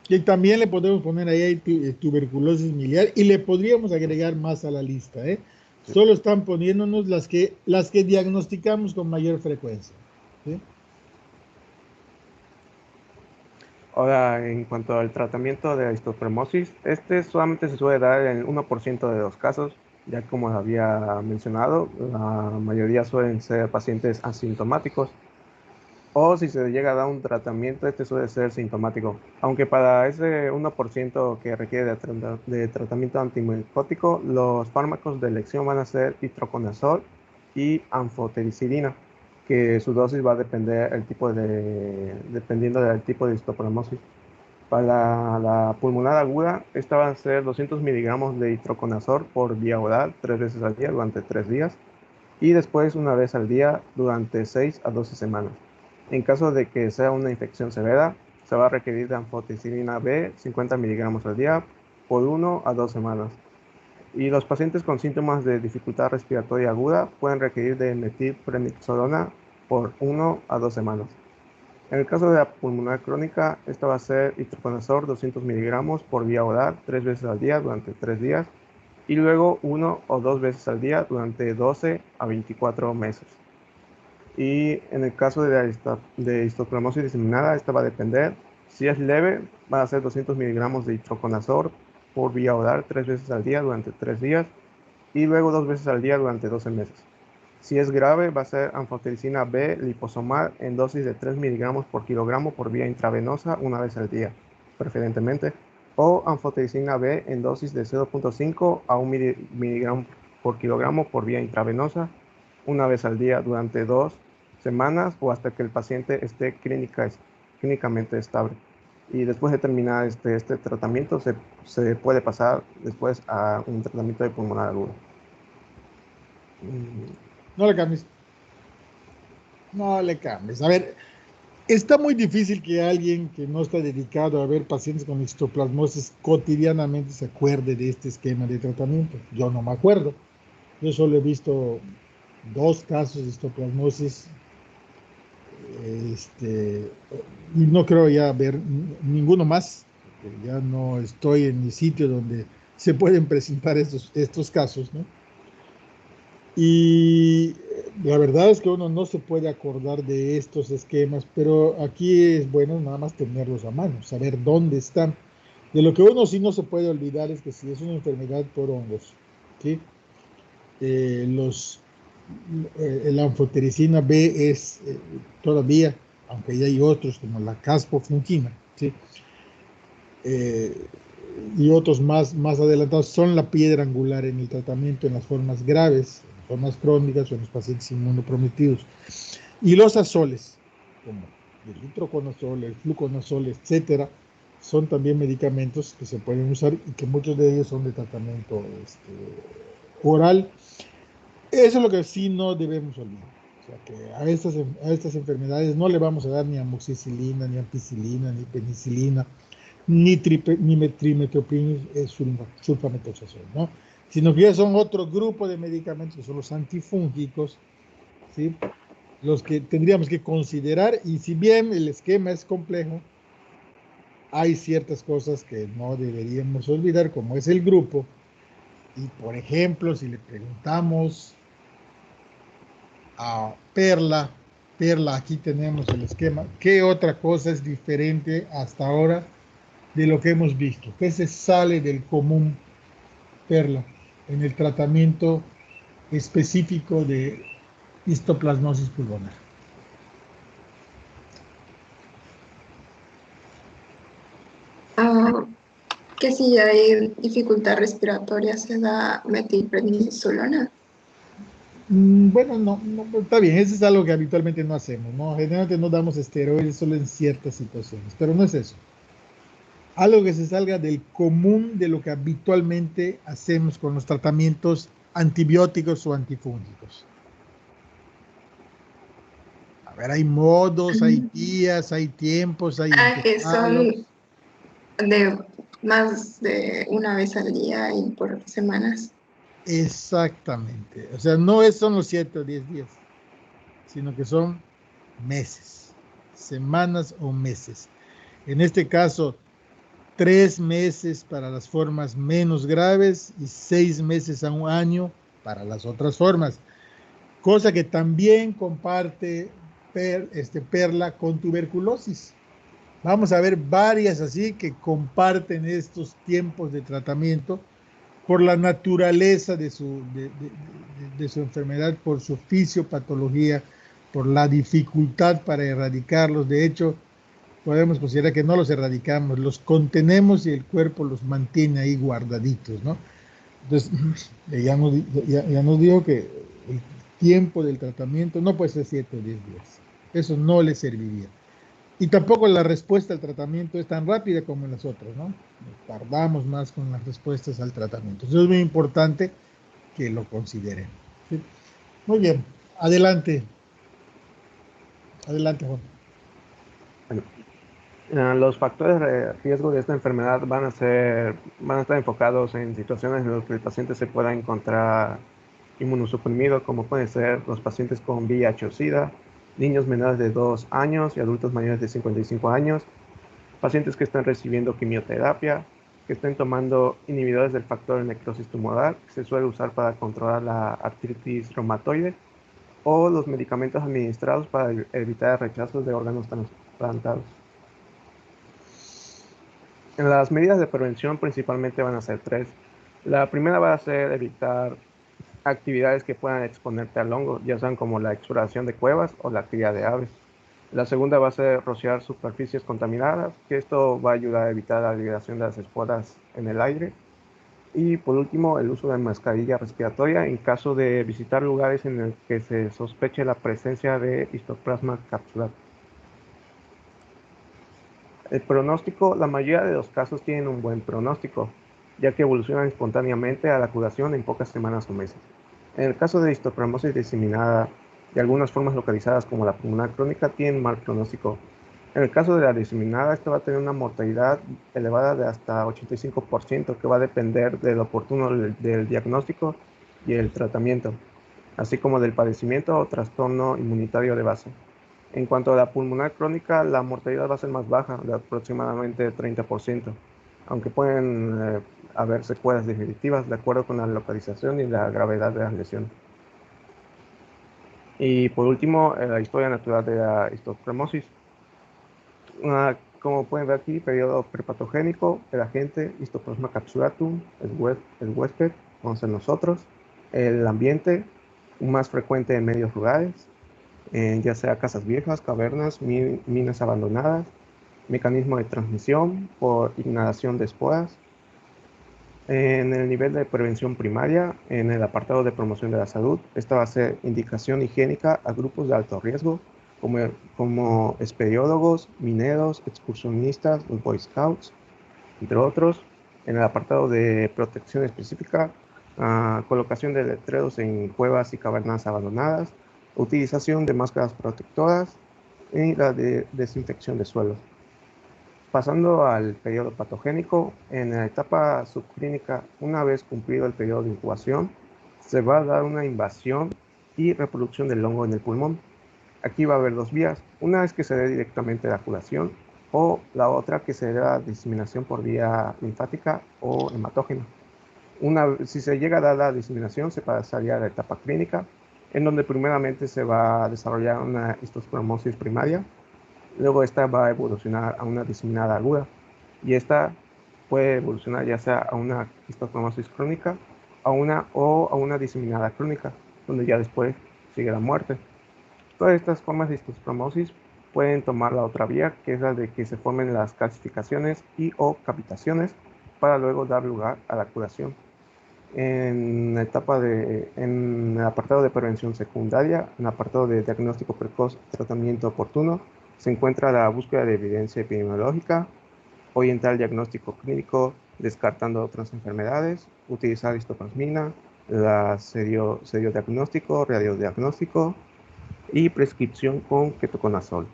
Y también le podemos poner ahí tuberculosis miliar y le podríamos agregar más a la lista, ¿eh? Solo están poniéndonos las que diagnosticamos con mayor frecuencia, ¿sí? Ahora, en cuanto al tratamiento de la histoplasmosis, solamente se suele dar en el 1% de los casos, ya como había mencionado, la mayoría suelen ser pacientes asintomáticos, o si se llega a dar un tratamiento, suele ser sintomático, aunque para ese 1% que requiere de tratamiento antimicótico, los fármacos de elección van a ser itraconazol y anfotericilina, que su dosis va a depender dependiendo del tipo de histoplasmosis. Para la pulmonar aguda, esta va a ser 200 miligramos de itraconazol por vía oral 3 veces al día durante 3 días y después una vez al día durante 6 a 12 semanas. En caso de que sea una infección severa, se va a requerir de anfotericilina B 50 miligramos al día por 1 a 2 semanas. Y los pacientes con síntomas de dificultad respiratoria aguda pueden requerir de metilprednisolona por 1 a 2 semanas. En el caso de la pulmonar crónica, esta va a ser itraconazol 200 miligramos por vía oral 3 veces al día durante 3 días y luego 1 o 2 veces al día durante 12 a 24 meses. Y en el caso de histoplasmosis diseminada, esta va a depender. Si es leve, va a ser 200 miligramos de itraconazol por vía oral 3 veces al día durante 3 días y luego 2 veces al día durante 12 meses. Si es grave, va a ser anfotericina B liposomal en dosis de 3 miligramos por kilogramo por vía intravenosa una vez al día, preferentemente, o anfotericina B en dosis de 0.5 a 1 miligramo por kilogramo por vía intravenosa una vez al día durante 2 semanas o hasta que el paciente esté clínicamente estable. Y después de terminar este tratamiento, se puede pasar después a un tratamiento de pulmonar agudo. No le cambies. No le cambies. A ver, está muy difícil que alguien que no está dedicado a ver pacientes con histoplasmosis cotidianamente se acuerde de este esquema de tratamiento. Yo no me acuerdo. Yo solo he visto 2 casos de histoplasmosis y no creo ya ver ninguno más, porque ya no estoy en mi sitio donde se pueden presentar estos casos, ¿no? Y la verdad es que uno no se puede acordar de estos esquemas, pero aquí es bueno nada más tenerlos a mano, saber dónde están. De lo que uno sí no se puede olvidar es que si es una enfermedad por hongos, ¿sí? La anfotericina B es todavía, aunque ya hay otros como la caspofungina, ¿sí? Y otros más adelantados, son la piedra angular en el tratamiento en las formas graves, en las formas crónicas o en los pacientes inmunoprometidos. Y los azoles, como el itraconazol, el fluconazol, etcétera, son también medicamentos que se pueden usar y que muchos de ellos son de tratamiento oral. Eso es lo que sí no debemos olvidar. O sea, que a estas enfermedades no le vamos a dar ni amoxicilina, ni ampicilina, ni penicilina, ni trimetoprim sulfamethoxazol, ¿no? Sino que ya son otro grupo de medicamentos que son los antifúngicos, ¿sí? Los que tendríamos que considerar, y si bien el esquema es complejo, hay ciertas cosas que no deberíamos olvidar, como es el grupo. Y por ejemplo, si le preguntamos a Perla, aquí tenemos el esquema, ¿qué otra cosa es diferente hasta ahora de lo que hemos visto? ¿Qué se sale del común, Perla, en el tratamiento específico de histoplasmosis pulmonar? Que si hay dificultad respiratoria se da metilprednisolona. Bueno, no, está bien, eso es algo que habitualmente no hacemos, ¿no? Generalmente no damos esteroides solo en ciertas situaciones, pero no es eso. Algo que se salga del común de lo que habitualmente hacemos con los tratamientos antibióticos o antifúngicos. A ver, hay modos, hay días, hay tiempos, hay Que intervalos. son de más de una vez al día y por semanas. Exactamente. O sea, no son los 7 o 10 días, sino que son meses, semanas o meses. En este caso, 3 meses para las formas menos graves y 6 meses a un año para las otras formas. Cosa que también comparte Perla con tuberculosis. Vamos a ver varias así que comparten estos tiempos de tratamiento por la naturaleza de su enfermedad, por su fisiopatología, por la dificultad para erradicarlos. De hecho, podemos considerar que no los erradicamos, los contenemos y el cuerpo los mantiene ahí guardaditos, ¿no? Entonces, ya nos dijo que el tiempo del tratamiento no puede ser 7 o 10 días. Eso no le serviría. Y tampoco la respuesta al tratamiento es tan rápida como en las otras, ¿no? Tardamos más con las respuestas al tratamiento. Eso es muy importante que lo consideren. ¿Sí? Muy bien, adelante. Adelante, Juan. Bueno, los factores de riesgo de esta enfermedad van a estar enfocados en situaciones en las que el paciente se pueda encontrar inmunosuprimido, como pueden ser los pacientes con VIH o SIDA, niños menores de 2 años y adultos mayores de 55 años, pacientes que están recibiendo quimioterapia, que estén tomando inhibidores del factor de necrosis tumoral, que se suele usar para controlar la artritis reumatoide, o los medicamentos administrados para evitar rechazos de órganos trasplantados. En las medidas de prevención principalmente van a ser 3. La primera va a ser evitar actividades que puedan exponerte al hongo, ya sean como la exploración de cuevas o la cría de aves. La segunda va a ser rociar superficies contaminadas, que esto va a ayudar a evitar la liberación de las esporas en el aire. Y por último, el uso de mascarilla respiratoria en caso de visitar lugares en los que se sospeche la presencia de histoplasma capsulatum. El pronóstico, la mayoría de los casos tienen un buen pronóstico, ya que evolucionan espontáneamente a la curación en pocas semanas o meses. En el caso de histoplasmosis diseminada y algunas formas localizadas como la pulmonar crónica tienen mal pronóstico. En el caso de la diseminada, esta va a tener una mortalidad elevada de hasta 85%, que va a depender del oportuno del diagnóstico y el tratamiento, así como del padecimiento o trastorno inmunitario de base. En cuanto a la pulmonar crónica, la mortalidad va a ser más baja, de aproximadamente 30%, aunque pueden haber secuelas definitivas de acuerdo con la localización y la gravedad de las lesiones. Y por último, la historia natural de la histoplasmosis. Como pueden ver aquí, periodo prepatogénico, el agente, histoplasma capsulatum, el huésped, vamos a ser nosotros, el ambiente, más frecuente en medios rurales, ya sea casas viejas, cavernas, minas abandonadas, mecanismo de transmisión por inhalación de esporas. En el nivel de prevención primaria, en el apartado de promoción de la salud, esta va a ser indicación higiénica a grupos de alto riesgo, como espeleólogos, mineros, excursionistas, los Boy Scouts, entre otros. En el apartado de protección específica, colocación de letreros en cuevas y cavernas abandonadas, utilización de máscaras protectoras y la de desinfección de suelos. Pasando al periodo patogénico, en la etapa subclínica, una vez cumplido el periodo de incubación, se va a dar una invasión y reproducción del hongo en el pulmón. Aquí va a haber dos vías, una es que se dé directamente la curación o la otra que se dé la diseminación por vía linfática o hematógena. Si se llega a dar la diseminación, se pasaría a la etapa clínica, en donde primeramente se va a desarrollar una histoplasmosis primaria, luego esta va a evolucionar a una diseminada aguda, y esta puede evolucionar ya sea a una histoplasmosis crónica o a una diseminada crónica, donde ya después sigue la muerte. Todas estas formas de histoplasmosis pueden tomar la otra vía, que es la de que se formen las calcificaciones y o cavitaciones, para luego dar lugar a la curación. En el apartado de prevención secundaria, en el apartado de diagnóstico precoz, tratamiento oportuno, se encuentra la búsqueda de evidencia epidemiológica, orientar el diagnóstico clínico, descartando otras enfermedades, utilizar histoplasmina, la seriodiagnóstico, radiodiagnóstico y prescripción con ketoconazol.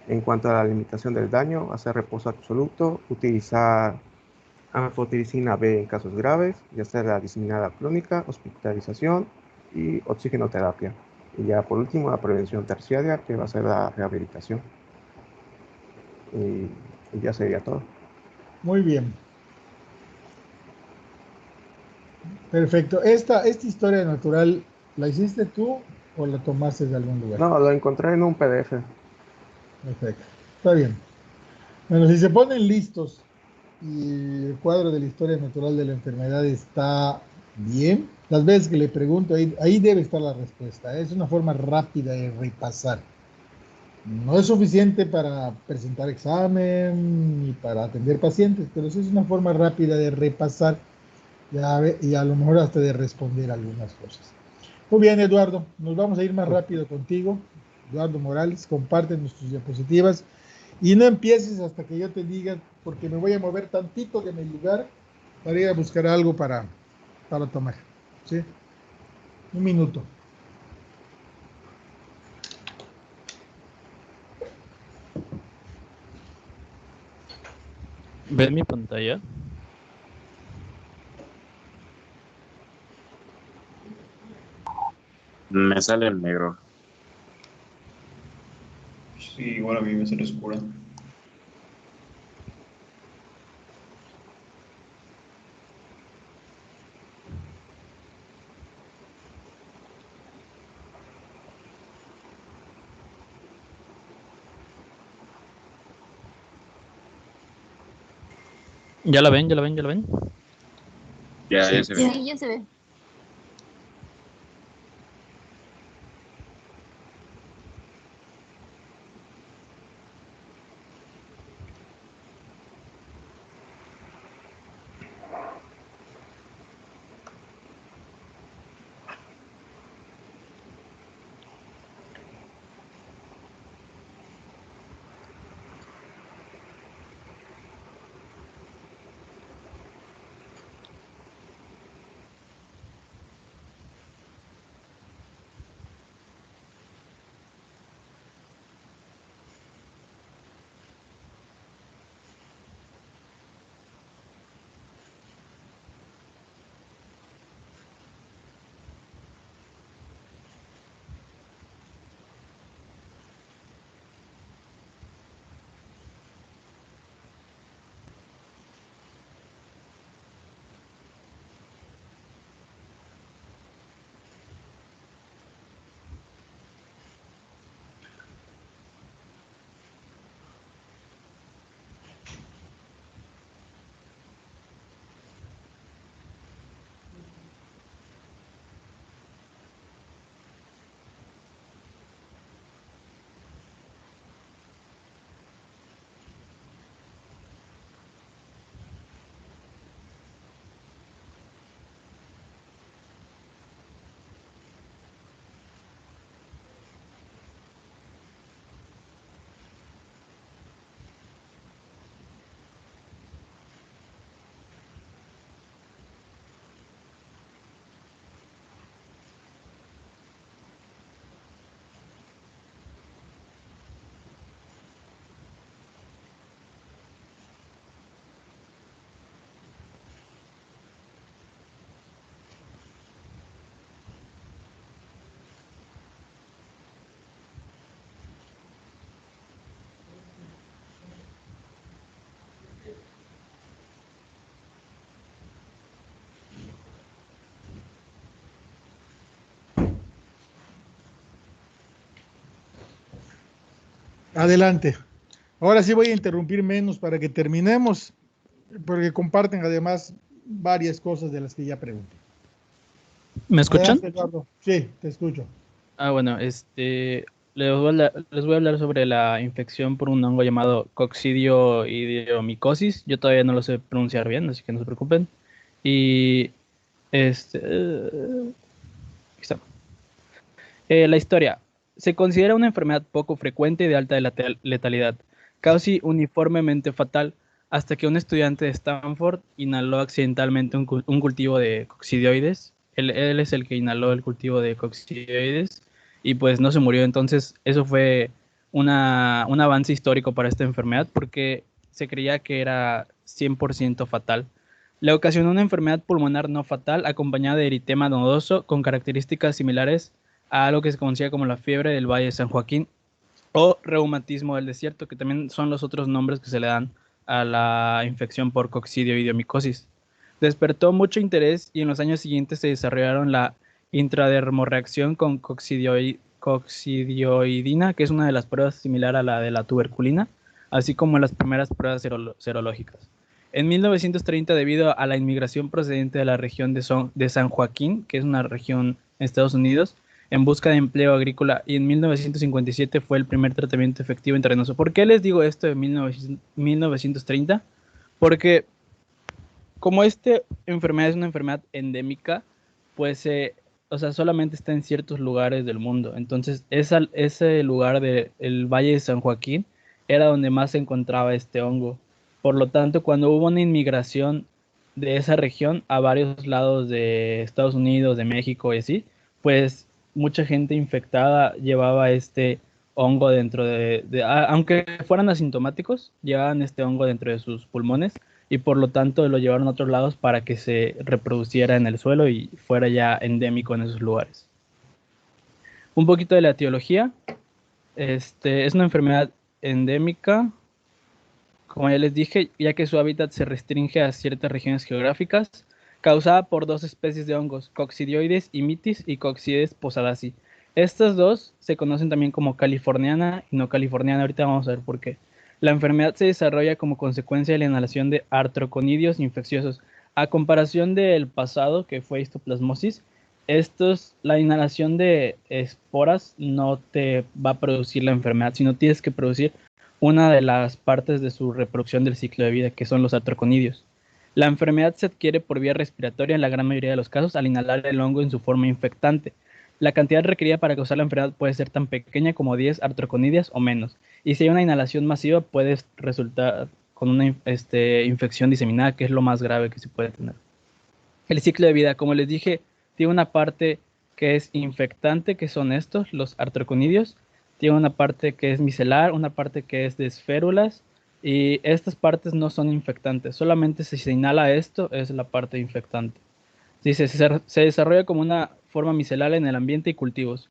En cuanto a la limitación del daño, hacer reposo absoluto, utilizar anfotericina B en casos graves, ya sea la diseminada crónica, hospitalización y oxigenoterapia. Y ya por último, la prevención terciaria, que va a ser la rehabilitación. Y ya sería todo. Muy bien. Perfecto. ¿Esta historia natural la hiciste tú o la tomaste de algún lugar? No, lo encontré en un PDF. Perfecto. Está bien. Bueno, si se ponen listos y el cuadro de la historia natural de la enfermedad está bien, las veces que le pregunto, ahí debe estar la respuesta. Es una forma rápida de repasar. No es suficiente para presentar examen ni para atender pacientes, pero sí es una forma rápida de repasar y a lo mejor hasta de responder algunas cosas. Muy bien, Eduardo, nos vamos a ir más rápido contigo. Eduardo Morales, comparte nuestras diapositivas y no empieces hasta que yo te diga, porque me voy a mover tantito de mi lugar para ir a buscar algo para tomar. ¿Sí? Un minuto. ¿Ves mi pantalla? Me sale en negro. Sí, igual a mí me sale oscura. ¿Ya la ven? ¿Ya la ven? ¿Ya la ven? Ya, Sí. ya se ve. Sí, ya se ve. Adelante. Ahora sí voy a interrumpir menos para que terminemos, porque comparten además varias cosas de las que ya pregunté. ¿Me escuchan? Adelante, Eduardo. Sí, te escucho. Bueno, les voy a hablar sobre la infección por un hongo llamado coccidioideomicosis. Yo todavía no lo sé pronunciar bien, así que no se preocupen. Y aquí está. La historia. Se considera una enfermedad poco frecuente y de alta letalidad, casi uniformemente fatal, hasta que un estudiante de Stanford inhaló accidentalmente un cultivo de coccidioides. Él es el que inhaló el cultivo de coccidioides y pues no se murió. Entonces eso fue un avance histórico para esta enfermedad porque se creía que era 100% fatal. Le ocasionó una enfermedad pulmonar no fatal acompañada de eritema nodoso con características similares a algo que se conocía como la fiebre del Valle de San Joaquín o reumatismo del desierto, que también son los otros nombres que se le dan a la infección por coccidioideomicosis. Despertó mucho interés y en los años siguientes se desarrollaron la intradermorreacción con coccidioidina, que es una de las pruebas similar a la de la tuberculina, así como las primeras pruebas serológicas. En 1930, debido a la inmigración procedente de la región de San Joaquín, que es una región en Estados Unidos, en busca de empleo agrícola, y en 1957 fue el primer tratamiento efectivo intravenoso. ¿Por qué les digo esto de 1930? Porque como esta enfermedad es una enfermedad endémica, pues o sea, solamente está en ciertos lugares del mundo. Entonces, ese lugar del Valle de San Joaquín era donde más se encontraba este hongo. Por lo tanto, cuando hubo una inmigración de esa región a varios lados de Estados Unidos, de México y así, pues mucha gente infectada llevaba este hongo dentro aunque fueran asintomáticos, llevaban este hongo dentro de sus pulmones y por lo tanto lo llevaron a otros lados para que se reproduciera en el suelo y fuera ya endémico en esos lugares. Un poquito de la etiología. Es una enfermedad endémica, como ya les dije, ya que su hábitat se restringe a ciertas regiones geográficas, causada por dos especies de hongos, Coccidioides imitis y Coccidioides posadaci. Estas dos se conocen también como californiana y no californiana. Ahorita vamos a ver por qué. La enfermedad se desarrolla como consecuencia de la inhalación de artroconidios infecciosos. A comparación del pasado, que fue histoplasmosis, la inhalación de esporas no te va a producir la enfermedad, sino tienes que producir una de las partes de su reproducción del ciclo de vida, que son los artroconidios. La enfermedad se adquiere por vía respiratoria en la gran mayoría de los casos al inhalar el hongo en su forma infectante. La cantidad requerida para causar la enfermedad puede ser tan pequeña como 10 artroconidias o menos, y si hay una inhalación masiva puede resultar con una infección diseminada, que es lo más grave que se puede tener. El ciclo de vida, como les dije, tiene una parte que es infectante, que son estos, los artroconidios. Tiene una parte que es micelar, una parte que es de esférulas, y estas partes no son infectantes. Solamente si se inhala esto es la parte infectante. Dice, se desarrolla como una forma micelar en el ambiente y cultivos.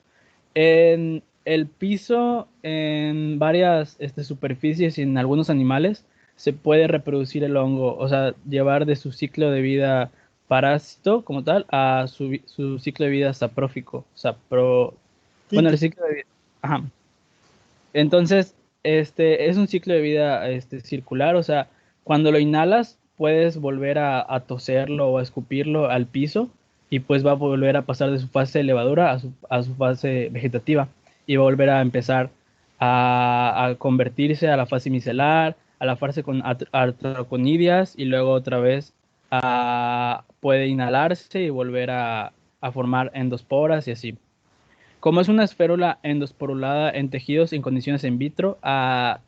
En el piso, en varias superficies y en algunos animales, se puede reproducir el hongo, o sea, llevar de su ciclo de vida parásito como tal a su ciclo de vida saprófico. Bueno, el ciclo de vida. Ajá. Entonces, es un ciclo de vida circular, o sea, cuando lo inhalas, puedes volver a toserlo o a escupirlo al piso y pues va a volver a pasar de su fase de levadura a su fase vegetativa y va a volver a empezar a convertirse a la fase micelar, a la fase con artroconidias y luego otra vez puede inhalarse y volver a formar endosporas y así. Como es una esférula endosporulada en tejidos en condiciones in vitro a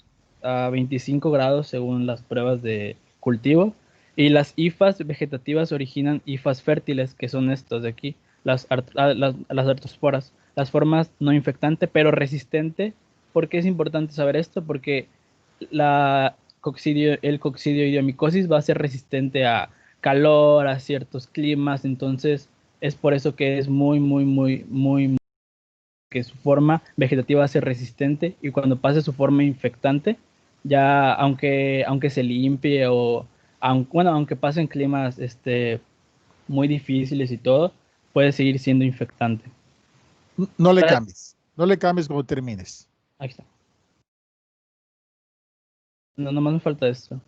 25 grados según las pruebas de cultivo, y las hifas vegetativas originan hifas fértiles, que son estos de aquí, las artrosporas, las formas no infectante pero resistente. ¿Por qué es importante saber esto? Porque el coccidioideomicosis va a ser resistente a calor, a ciertos climas, entonces es por eso que es muy que su forma vegetativa va a ser resistente y cuando pase su forma infectante, ya aunque se limpie o aunque pasen climas muy difíciles y todo, puede seguir siendo infectante. No le cambies, no le cambies como termines. Aquí está. No, nomás me falta esto.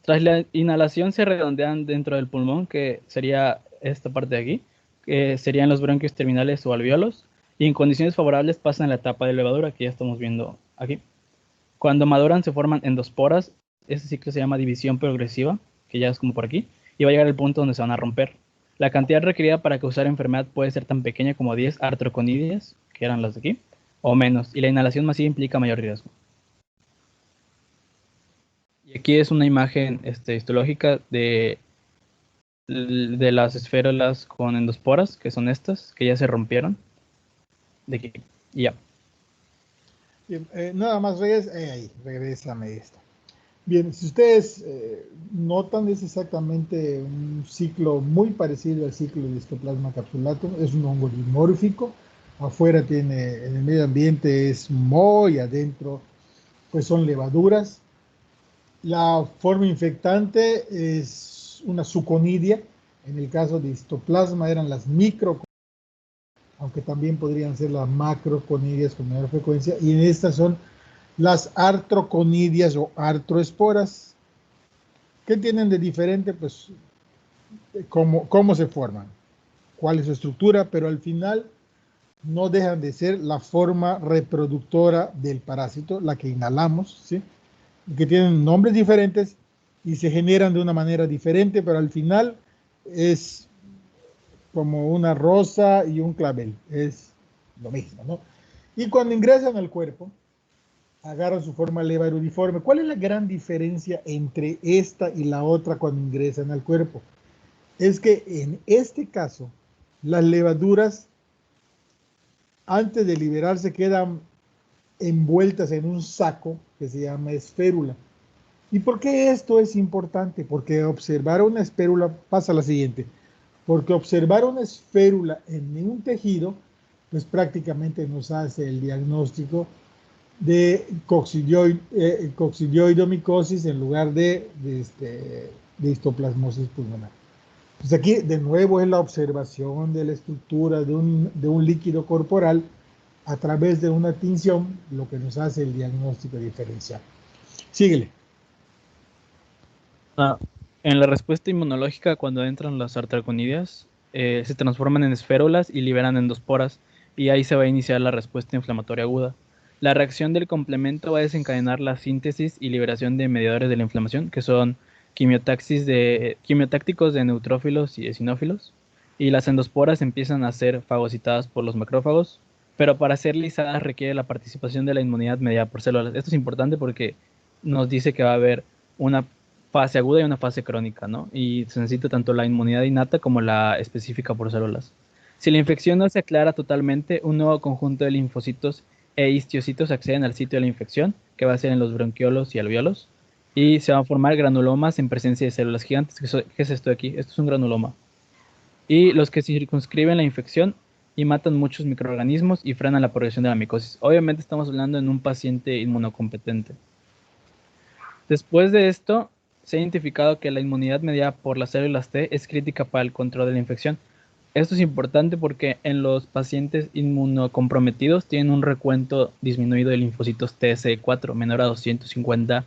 Tras la inhalación se redondean dentro del pulmón, que sería esta parte de aquí, que serían los bronquios terminales o alveolos, y en condiciones favorables pasan a la etapa de levadura, que ya estamos viendo aquí. Cuando maduran se forman endosporas, este ciclo se llama división progresiva, que ya es como por aquí, y va a llegar al punto donde se van a romper. La cantidad requerida para causar enfermedad puede ser tan pequeña como 10 artroconidias, que eran las de aquí, o menos, y la inhalación masiva implica mayor riesgo. Y aquí es una imagen histológica de las esférulas con endosporas, que son estas, que ya se rompieron. De aquí, y ya. Bien, nada más, ahí, regrésame esto. Bien, si ustedes notan, es exactamente un ciclo muy parecido al ciclo de Histoplasma capsulatum. Es un hongo dimórfico. Afuera tiene, en el medio ambiente es moho y adentro pues son levaduras. La forma infectante es una suconidia. En el caso de histoplasma eran las micro, aunque también podrían ser las macroconidias con mayor frecuencia. Y en estas son las artroconidias o artroesporas. ¿Qué tienen de diferente? Pues cómo se forman, cuál es su estructura, pero al final no dejan de ser la forma reproductora del parásito, la que inhalamos, ¿sí? Que tienen nombres diferentes y se generan de una manera diferente, pero al final es como una rosa y un clavel, es lo mismo, ¿no? Y cuando ingresan al cuerpo, agarran su forma levarudiforme. ¿Cuál es la gran diferencia entre esta y la otra cuando ingresan al cuerpo? Es que en este caso, las levaduras, antes de liberarse, quedan envueltas en un saco que se llama esférula. ¿Y por qué esto es importante? Porque observar una esférula pasa lo siguiente. Porque observar una esférula en un tejido, pues prácticamente nos hace el diagnóstico de coccidioidomicosis en lugar de histoplasmosis pulmonar. Pues aquí de nuevo es la observación de la estructura de un líquido corporal a través de una tinción lo que nos hace el diagnóstico diferencial. Síguele. En la respuesta inmunológica, cuando entran las artroconidias, se transforman en esférulas y liberan endosporas, y ahí se va a iniciar la respuesta inflamatoria aguda. La reacción del complemento va a desencadenar la síntesis y liberación de mediadores de la inflamación, que son quimiotácticos de neutrófilos y eosinófilos, y las endosporas empiezan a ser fagocitadas por los macrófagos, pero para ser lisadas requiere la participación de la inmunidad mediada por células. Esto es importante porque nos dice que va a haber una fase aguda y una fase crónica, ¿no? Y se necesita tanto la inmunidad innata como la específica por células. Si la infección no se aclara totalmente, un nuevo conjunto de linfocitos e histiocitos acceden al sitio de la infección, que va a ser en los bronquiolos y alveolos, y se van a formar granulomas en presencia de células gigantes. ¿Qué es esto de aquí? Esto es un granuloma. Y los que circunscriben la infección y matan muchos microorganismos y frenan la progresión de la micosis. Obviamente estamos hablando en un paciente inmunocompetente. Después de esto, se ha identificado que la inmunidad mediada por las células T es crítica para el control de la infección. Esto es importante porque en los pacientes inmunocomprometidos tienen un recuento disminuido de linfocitos TSE4 menor a 250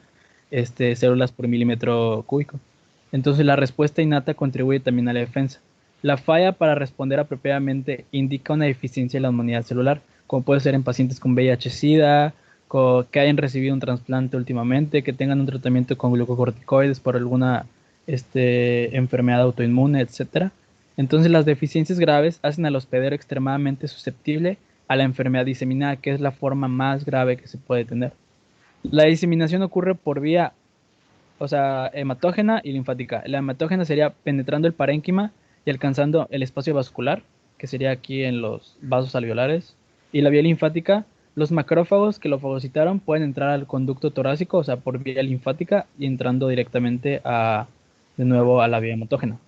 células por milímetro cúbico. Entonces la respuesta innata contribuye también a la defensa. La falla para responder apropiadamente indica una deficiencia en la inmunidad celular, como puede ser en pacientes con VIH-Sida, que hayan recibido un trasplante últimamente, que tengan un tratamiento con glucocorticoides por alguna enfermedad autoinmune, etc. Entonces las deficiencias graves hacen al hospedero extremadamente susceptible a la enfermedad diseminada, que es la forma más grave que se puede tener. La diseminación ocurre por vía, hematógena y linfática. La hematógena sería penetrando el parénquima y alcanzando el espacio vascular, que sería aquí en los vasos alveolares, y la vía linfática. Los macrófagos que lo fagocitaron pueden entrar al conducto torácico, o sea, por vía linfática, y entrando directamente de nuevo a la vía hematógena.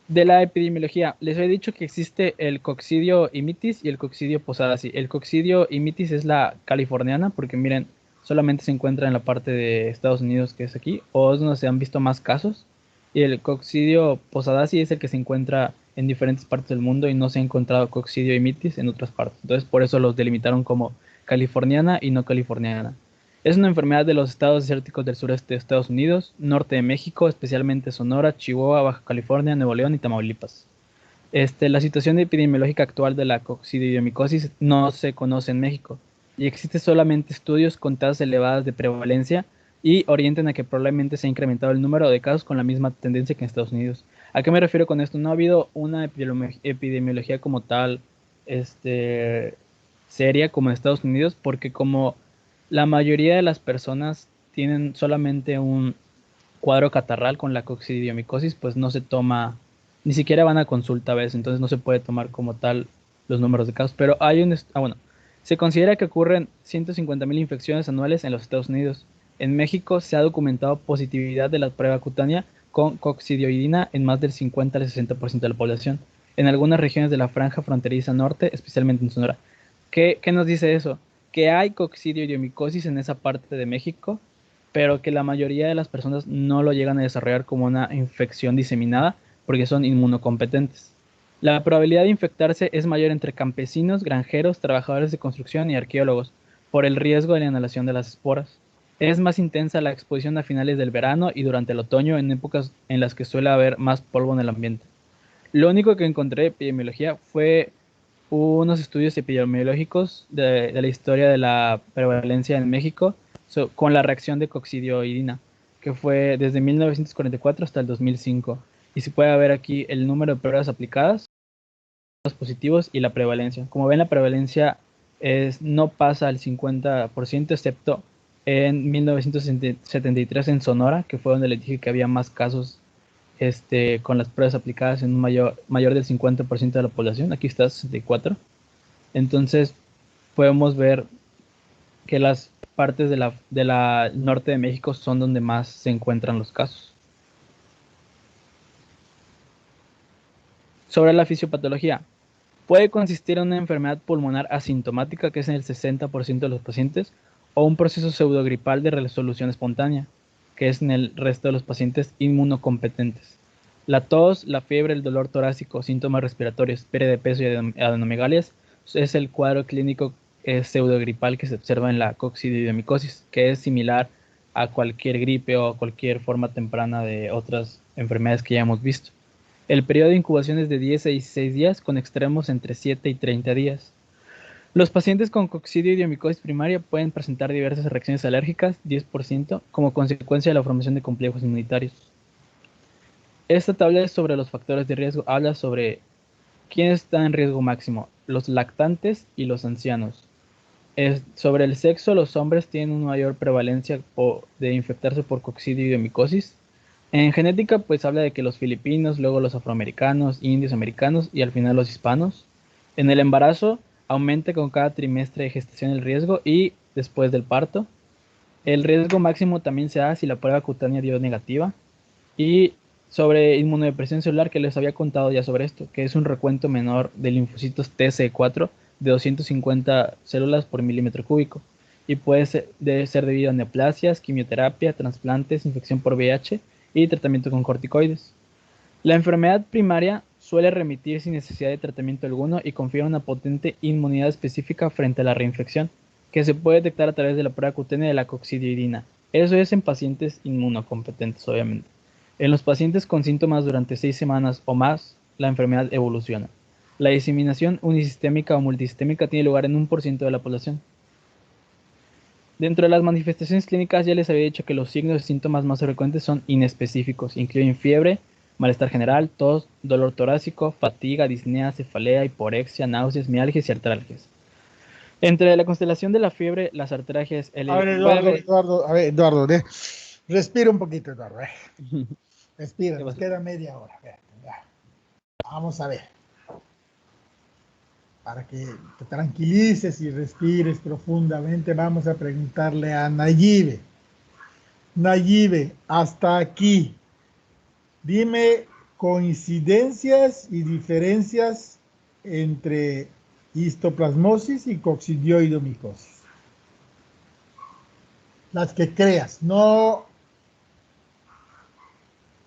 De la epidemiología, les he dicho que existe el Coccidio imitis y el Coccidio posadaci. El Coccidio imitis es la californiana, porque miren, solamente se encuentra en la parte de Estados Unidos, que es aquí, o es donde se han visto más casos. Y el Coccidio posadaci es el que se encuentra en diferentes partes del mundo y no se ha encontrado Coccidio imitis en otras partes. Entonces, por eso los delimitaron como californiana y no californiana. Es una enfermedad de los estados desérticos del sureste de Estados Unidos, norte de México, especialmente Sonora, Chihuahua, Baja California, Nuevo León y Tamaulipas. La situación epidemiológica actual de la coccidiomicosis no se conoce en México y existen solamente estudios con tasas elevadas de prevalencia y orientan a que probablemente se ha incrementado el número de casos con la misma tendencia que en Estados Unidos. ¿A qué me refiero con esto? No ha habido una epidemiología como tal, seria como en Estados Unidos, porque como la mayoría de las personas tienen solamente un cuadro catarral con la coccidiomicosis, pues no se toma, ni siquiera van a consulta a veces, entonces no se puede tomar como tal los números de casos. Pero hay bueno, se considera que ocurren 150,000 infecciones anuales en los Estados Unidos. En México se ha documentado positividad de la prueba cutánea con coccidioidina en más del 50 al 60% de la población, en algunas regiones de la franja fronteriza norte, especialmente en Sonora. ¿Qué nos dice eso? Que hay coccidioidomicosis en esa parte de México, pero que la mayoría de las personas no lo llegan a desarrollar como una infección diseminada porque son inmunocompetentes. La probabilidad de infectarse es mayor entre campesinos, granjeros, trabajadores de construcción y arqueólogos, por el riesgo de la inhalación de las esporas. Es más intensa la exposición a finales del verano y durante el otoño, en épocas en las que suele haber más polvo en el ambiente. Lo único que encontré de epidemiología fue unos estudios epidemiológicos de la historia de la prevalencia en México con la reacción de coccidioidina, que fue desde 1944 hasta el 2005. Y se puede ver aquí el número de pruebas aplicadas, los positivos y la prevalencia. Como ven, la prevalencia no pasa al 50%, excepto en 1973 en Sonora, que fue donde les dije que había más casos con las pruebas aplicadas en un mayor del 50% de la población. Aquí está 64. Entonces podemos ver que las partes de la norte de México son donde más se encuentran los casos. Sobre la fisiopatología, puede consistir en una enfermedad pulmonar asintomática, que es en el 60% de los pacientes, o un proceso pseudogripal de resolución espontánea, que es en el resto de los pacientes inmunocompetentes. La tos, la fiebre, el dolor torácico, síntomas respiratorios, pérdida de peso y adenomegalias es el cuadro clínico pseudogripal que se observa en la coccidioidomicosis, que es similar a cualquier gripe o cualquier forma temprana de otras enfermedades que ya hemos visto. El periodo de incubación es de 10 a 16 días, con extremos entre 7 y 30 días. Los pacientes con coccidioidomicosis primaria pueden presentar diversas reacciones alérgicas, 10%, como consecuencia de la formación de complejos inmunitarios. Esta tabla sobre los factores de riesgo habla sobre quiénes están en riesgo máximo, los lactantes y los ancianos. Sobre el sexo, los hombres tienen una mayor prevalencia de infectarse por coccidioidomicosis. En genética, pues habla de que los filipinos, luego los afroamericanos, indios americanos y al final los hispanos. En el embarazo, aumenta con cada trimestre de gestación el riesgo y después del parto. El riesgo máximo también se da si la prueba cutánea dio negativa. Y sobre inmunodepresión celular, que les había contado ya sobre esto, que es un recuento menor de linfocitos TCE4 de 250 células por milímetro cúbico. Y puede ser debido a neoplasias, quimioterapia, trasplantes, infección por VIH y tratamiento con corticoides. La enfermedad primaria suele remitir sin necesidad de tratamiento alguno y confiere una potente inmunidad específica frente a la reinfección, que se puede detectar a través de la prueba cutánea de la coccidioidina. Eso es en pacientes inmunocompetentes, obviamente. En los pacientes con síntomas durante 6 semanas o más, la enfermedad evoluciona. La diseminación unisistémica o multisistémica tiene lugar en 1% de la población. Dentro de las manifestaciones clínicas ya les había dicho que los signos y síntomas más frecuentes son inespecíficos, incluyen fiebre, malestar general, tos, dolor torácico, fatiga, disnea, cefalea, hiporexia, náuseas, mialgias y artralgias. Entre la constelación de la fiebre, las artralgias... A ver, Eduardo, respira un poquito, Eduardo. Respira, nos queda media hora. Vamos a ver. Para que te tranquilices y respires profundamente, vamos a preguntarle a Nayibe. Nayibe, hasta aquí. Dime coincidencias y diferencias entre histoplasmosis y coccidioidomicosis. Las que creas, no.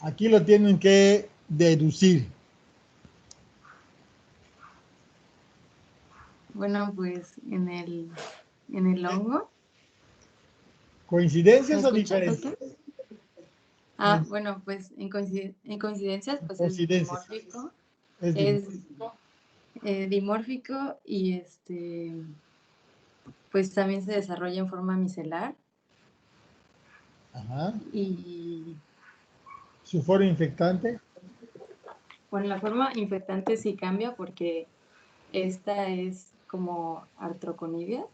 Aquí lo tienen que deducir. Bueno, pues en el hongo ¿Coincidencias o ¿Me escuchas, diferencias? doctor? Ah, bueno, pues en coincidencias, pues es Coincidencias. dimórfico. Es Es dimórfico. dimórfico y pues también se desarrolla en forma micelar Ajá. y Su foro infectante. bueno, la forma infectante sí cambia porque esta es como artroconidia.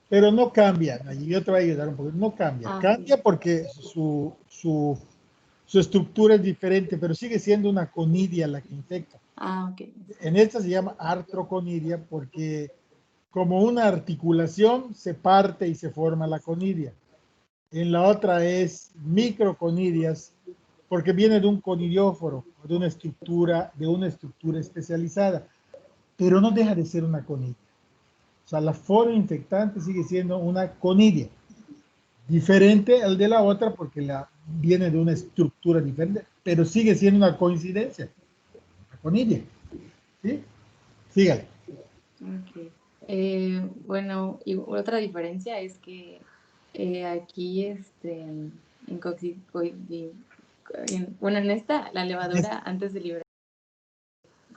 Pero no cambia. Allí yo te voy a ayudar un poco. No cambia. Ah, Cambia sí. porque su estructura es diferente, pero sigue siendo una conidia la que infecta. Ah, ok. En esta se llama artroconidia porque como una articulación se parte y se forma la conidia. En la otra es microconidias porque viene de un conidióforo, de una estructura especializada, pero no deja de ser una conidia. O sea, la forma infectante sigue siendo una conidia, diferente al de la otra porque viene de una estructura diferente, pero sigue siendo una coincidencia, una conidia. ¿Sí? Sígale. Ok. Bueno, y otra diferencia es que aquí, bueno, en esta, la levadura antes de liberar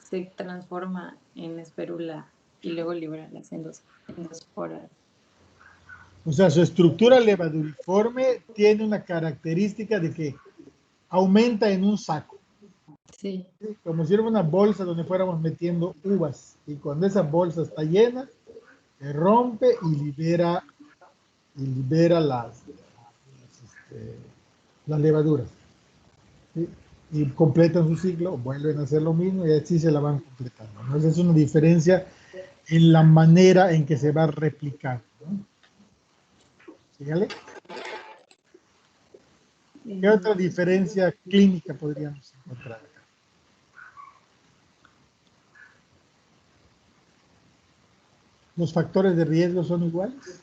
se transforma en espérula y luego libera las endosporas. O sea, su estructura levaduriforme tiene una característica de que aumenta en un saco. Sí. ¿Sí? Como si fuera una bolsa donde fuéramos metiendo uvas. Y cuando esa bolsa está llena, se rompe y libera las levaduras. ¿Sí? Y completan su ciclo, vuelven a hacer lo mismo y así se la van completando, ¿no? Esa es una diferencia en la manera en que se va a replicar, ¿no? Sígale. ¿Qué otra diferencia clínica podríamos encontrar acá? ¿Los factores de riesgo son iguales?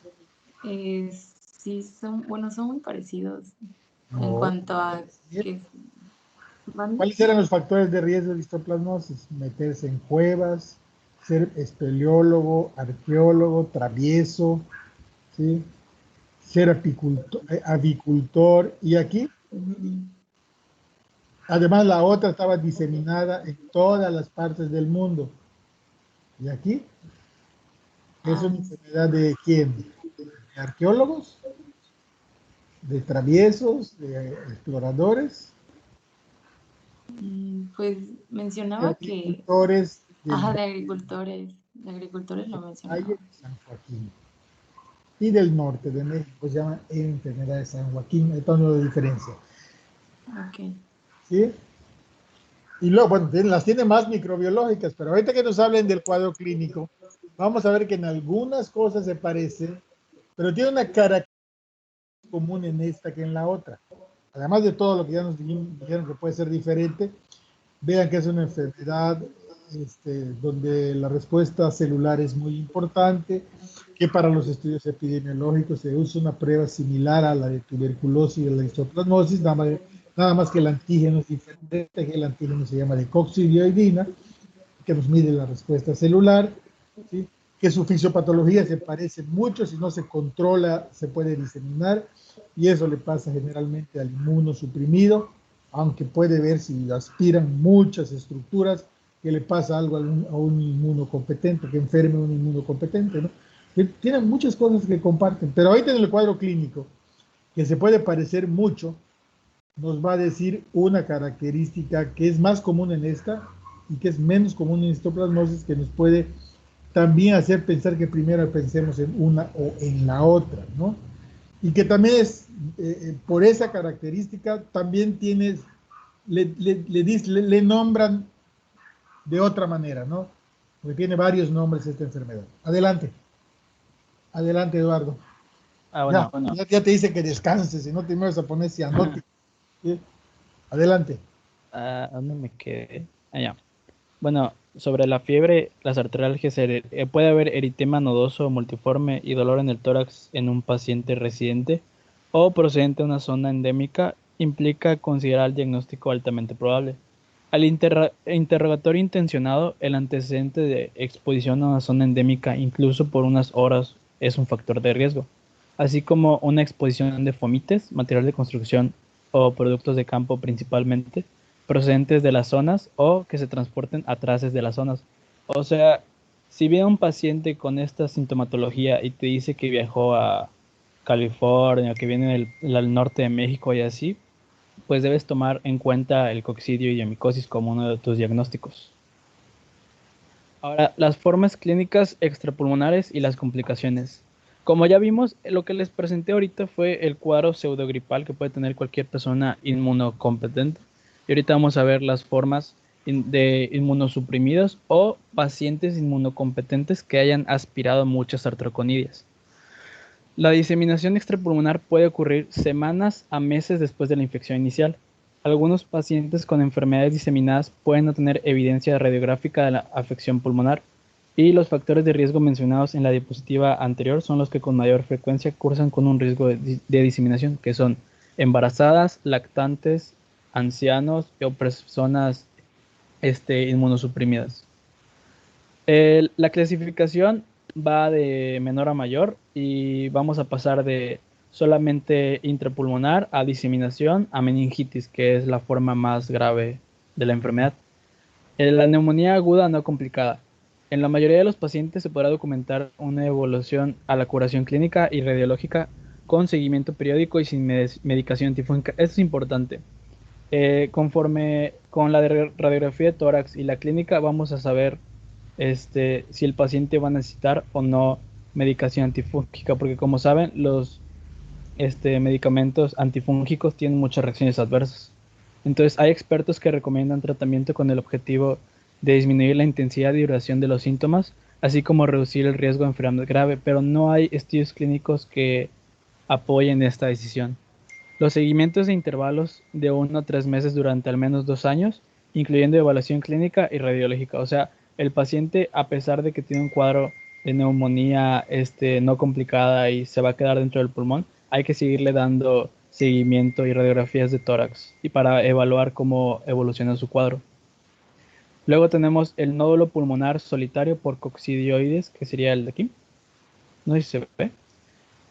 Sí, son muy parecidos en No. cuanto a que ¿mande? ¿Cuáles eran los factores de riesgo de histoplasmosis? Meterse en cuevas, ser espeleólogo, arqueólogo, travieso, ¿sí? Ser avicultor. Y aquí, además, la otra estaba diseminada en todas las partes del mundo. Y aquí, ¿es una enfermedad de quién? ¿De arqueólogos? ¿De traviesos? ¿De exploradores? Pues ¿De mencionaba que, agricultores del de agricultores lo Valle mencionaba. de San Joaquín? Y del norte de México se llama enfermedad de San Joaquín, hay tono de diferencia. Ok. ¿Sí? Y luego, bueno, las tiene más microbiológicas, pero ahorita que nos hablen del cuadro clínico, vamos a ver que en algunas cosas se parecen, pero tiene una característica común en esta que en la otra. Además de todo lo que ya nos dijeron que puede ser diferente, vean que es una enfermedad donde la respuesta celular es muy importante, que para los estudios epidemiológicos se usa una prueba similar a la de tuberculosis y de la histoplasmosis, nada más que el antígeno es diferente, que el antígeno se llama de coccidioidina, que nos mide la respuesta celular, ¿sí? Que su fisiopatología se parece mucho, si no se controla se puede diseminar, y eso le pasa generalmente al inmunosuprimido, aunque puede ver si aspiran muchas estructuras, que le pasa algo a un inmunocompetente, que enferme a un inmunocompetente, ¿no? Tienen muchas cosas que comparten, pero ahorita en el cuadro clínico, que se puede parecer mucho, nos va a decir una característica que es más común en esta y que es menos común en histoplasmosis, que nos puede también hacer pensar que primero pensemos en una o en la otra, ¿no? Y que también es, por esa característica, también tienes, le nombran de otra manera, ¿no? Porque tiene varios nombres esta enfermedad. Adelante. Adelante, Eduardo. Bueno, Ya te dice que descanses y no te muevas a poner cianótico. ¿Sí? Adelante. ¿dónde me quedé? Allá. Bueno, sobre la fiebre, las artralgias, puede haber eritema nodoso multiforme y dolor en el tórax en un paciente residente o procedente de una zona endémica, implica considerar el diagnóstico altamente probable. Al interrogatorio intencionado, el antecedente de exposición a una zona endémica, incluso por unas horas, es un factor de riesgo. así como una exposición de fomites, material de construcción o productos de campo principalmente, procedentes de las zonas o que se transporten a través de las zonas. O sea, si viene un paciente con esta sintomatología y te dice que viajó a California, que viene del norte de México y así, pues debes tomar en cuenta el coccidio y micosis como uno de tus diagnósticos. Ahora, las formas clínicas extrapulmonares y las complicaciones. Como ya vimos, lo que les presenté ahorita fue el cuadro pseudogripal que puede tener cualquier persona inmunocompetente. Y ahorita vamos a ver las formas de inmunosuprimidos o pacientes inmunocompetentes que hayan aspirado muchas artroconidias. La diseminación extrapulmonar puede ocurrir semanas a meses después de la infección inicial. Algunos pacientes con enfermedades diseminadas pueden no tener evidencia radiográfica de la afección pulmonar, y los factores de riesgo mencionados en la diapositiva anterior son los que con mayor frecuencia cursan con un riesgo de diseminación, que son embarazadas, lactantes, ancianos o personas inmunosuprimidas. La clasificación va de menor a mayor y vamos a pasar de solamente intrapulmonar a diseminación a meningitis, que es la forma más grave de la enfermedad. La neumonía aguda no complicada. En la mayoría de los pacientes se podrá documentar una evolución a la curación clínica y radiológica con seguimiento periódico y sin medicación antifúngica. Esto es importante. Conforme con la radiografía de tórax y la clínica vamos a saber si el paciente va a necesitar o no medicación antifúngica, porque como saben, los medicamentos antifúngicos tienen muchas reacciones adversas. Entonces hay expertos que recomiendan tratamiento con el objetivo de disminuir la intensidad y duración de los síntomas, así como reducir el riesgo de enfermedad grave, pero no hay estudios clínicos que apoyen esta decisión. Los seguimientos de intervalos de 1 a 3 meses durante al menos 2 años, incluyendo evaluación clínica y radiológica. O sea, el paciente, a pesar de que tiene un cuadro de neumonía no complicada y se va a quedar dentro del pulmón, hay que seguirle dando seguimiento y radiografías de tórax y para evaluar cómo evoluciona su cuadro. Luego tenemos el nódulo pulmonar solitario por coccidioides, que sería el de aquí. No sé si se ve.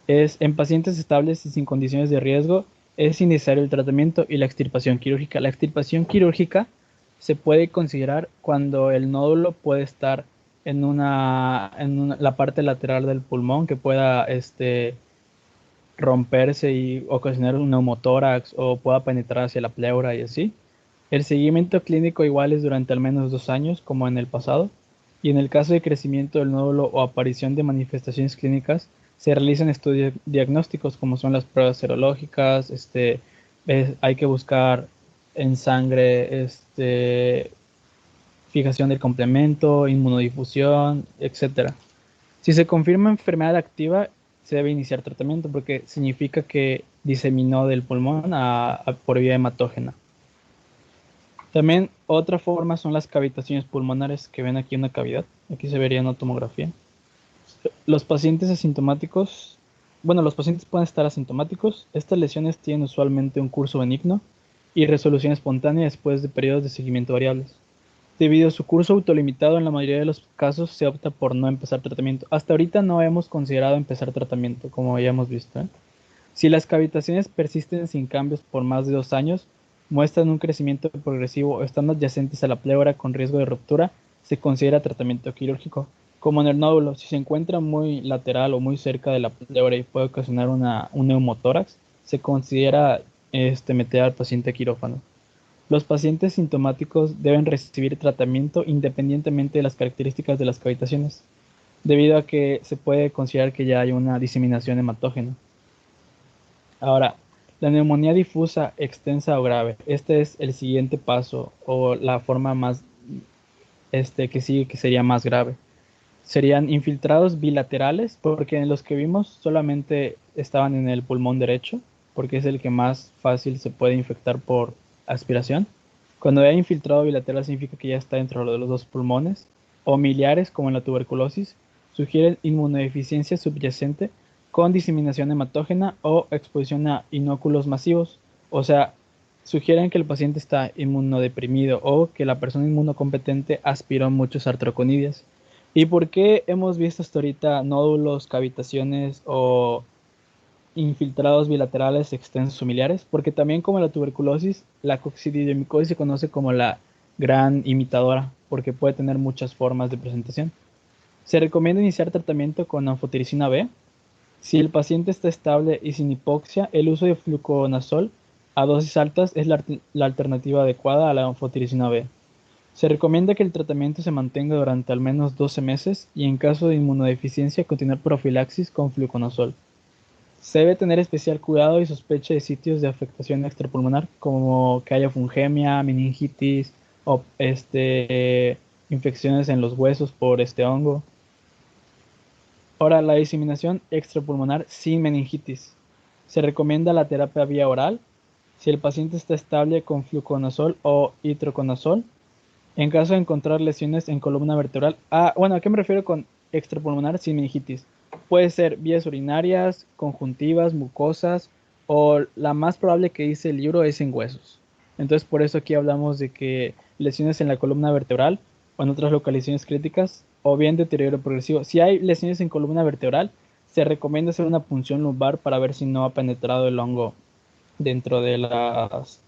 Es en pacientes estables y sin condiciones de riesgo, es innecesario el tratamiento y la extirpación quirúrgica. La extirpación quirúrgica se puede considerar cuando el nódulo puede estar en la parte lateral del pulmón, que pueda romperse y ocasionar un neumotórax o pueda penetrar hacia la pleura y así. El seguimiento clínico igual es durante al menos 2 años, como en el pasado, y en el caso de crecimiento del nódulo o aparición de manifestaciones clínicas, se realizan estudios diagnósticos como son las pruebas serológicas, hay que buscar en sangre fijación del complemento, inmunodifusión, etc. Si se confirma enfermedad activa, se debe iniciar tratamiento porque significa que diseminó del pulmón por vía hematógena. También otra forma son las cavitaciones pulmonares, que ven aquí una cavidad. Aquí se vería una tomografía. Los pacientes asintomáticos, los pacientes pueden estar asintomáticos. Estas lesiones tienen usualmente un curso benigno y resolución espontánea después de periodos de seguimiento variables. Debido a su curso autolimitado, en la mayoría de los casos se opta por no empezar tratamiento. Hasta ahorita no hemos considerado empezar tratamiento, como ya hemos visto. Si las cavitaciones persisten sin cambios por más de 2 años, muestran un crecimiento progresivo o están adyacentes a la pleura con riesgo de ruptura, se considera tratamiento quirúrgico. Como en el nódulo, si se encuentra muy lateral o muy cerca de la pleura y puede ocasionar un neumotórax, se considera meter al paciente a quirófano. Los pacientes sintomáticos deben recibir tratamiento independientemente de las características de las cavitaciones, debido a que se puede considerar que ya hay una diseminación hematógena. Ahora, la neumonía difusa, extensa o grave. Este es el siguiente paso o la forma más que sigue, que sería más grave. Serían infiltrados bilaterales, porque en los que vimos solamente estaban en el pulmón derecho, porque es el que más fácil se puede infectar por aspiración. Cuando hay infiltrado bilateral significa que ya está dentro de los 2 pulmones, o miliares como en la tuberculosis, sugieren inmunodeficiencia subyacente con diseminación hematógena o exposición a inóculos masivos. O sea, sugieren que el paciente está inmunodeprimido o que la persona inmunocompetente aspiró muchos artroconidias. ¿Y por qué hemos visto hasta ahorita nódulos, cavitaciones o infiltrados bilaterales extensos familiares, porque también como la tuberculosis, la coccidiomicosis se conoce como la gran imitadora, porque puede tener muchas formas de presentación. Se recomienda iniciar tratamiento con anfotericina B. Si el paciente está estable y sin hipoxia, el uso de fluconazol a dosis altas es la alternativa adecuada a la anfotericina B. Se recomienda que el tratamiento se mantenga durante al menos 12 meses y en caso de inmunodeficiencia continuar profilaxis con fluconazol. Se debe tener especial cuidado y sospecha de sitios de afectación extrapulmonar como que haya fungemia, meningitis o infecciones en los huesos por este hongo. Ahora, la diseminación extrapulmonar sin meningitis. Se recomienda la terapia vía oral si el paciente está estable con fluconazol o itraconazol. En caso de encontrar lesiones en columna vertebral. ¿A qué me refiero con extrapulmonar sin meningitis? Puede ser vías urinarias, conjuntivas, mucosas, o la más probable que dice el libro es en huesos. Entonces, por eso aquí hablamos de que lesiones en la columna vertebral o en otras localizaciones críticas, o bien deterioro progresivo. Si hay lesiones en columna vertebral, se recomienda hacer una punción lumbar para ver si no ha penetrado el hongo dentro de las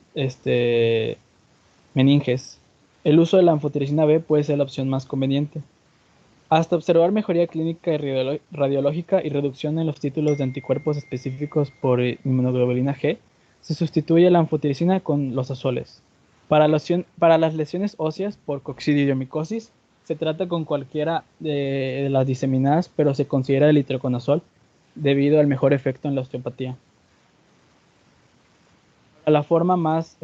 meninges. El uso de la anfotericina B puede ser la opción más conveniente. Hasta observar mejoría clínica y radiológica y reducción en los títulos de anticuerpos específicos por inmunoglobulina G, se sustituye la anfotericina con los azoles. Para las lesiones óseas por coccidiomicosis, se trata con cualquiera de las diseminadas, pero se considera el itraconazol debido al mejor efecto en la osteopatía. La forma más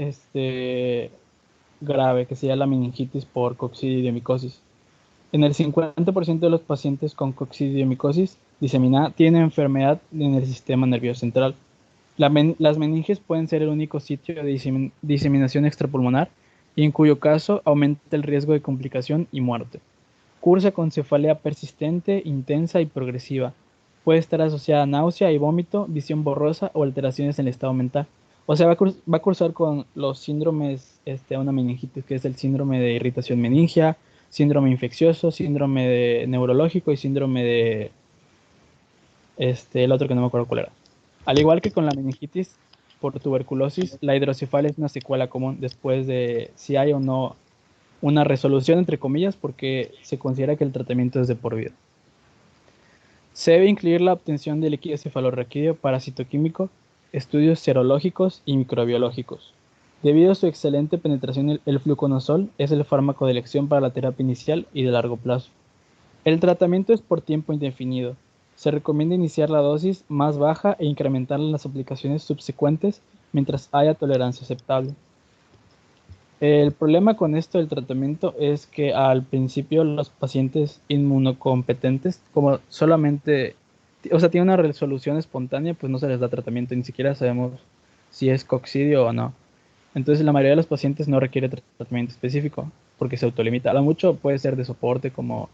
grave, que sería la meningitis por coccidiomicosis. En el 50% de los pacientes con coccidiomicosis diseminada tienen enfermedad en el sistema nervioso central. Las meninges pueden ser el único sitio de diseminación extrapulmonar y en cuyo caso aumenta el riesgo de complicación y muerte. Cursa con cefalea persistente, intensa y progresiva. Puede estar asociada a náusea y vómito, visión borrosa o alteraciones en el estado mental. O sea, va a cursar con los síndromes, una meningitis, que es el síndrome de irritación meningia, síndrome infeccioso, síndrome neurológico y síndrome de el otro que no me acuerdo cuál era. Al igual que con la meningitis por tuberculosis, la hidrocefalia es una secuela común después de si hay o no una resolución, entre comillas, porque se considera que el tratamiento es de por vida. Se debe incluir la obtención de líquido cefalorraquídeo parasitoquímico, estudios serológicos y microbiológicos. Debido a su excelente penetración, el fluconazol es el fármaco de elección para la terapia inicial y de largo plazo. El tratamiento es por tiempo indefinido. Se recomienda iniciar la dosis más baja e incrementarla en las aplicaciones subsecuentes mientras haya tolerancia aceptable. El problema con esto del tratamiento es que al principio los pacientes inmunocompetentes, como solamente, tiene una resolución espontánea, pues no se les da tratamiento, ni siquiera sabemos si es coccidio o no. Entonces la mayoría de los pacientes no requiere tratamiento específico porque se autolimita. A lo mucho puede ser de soporte como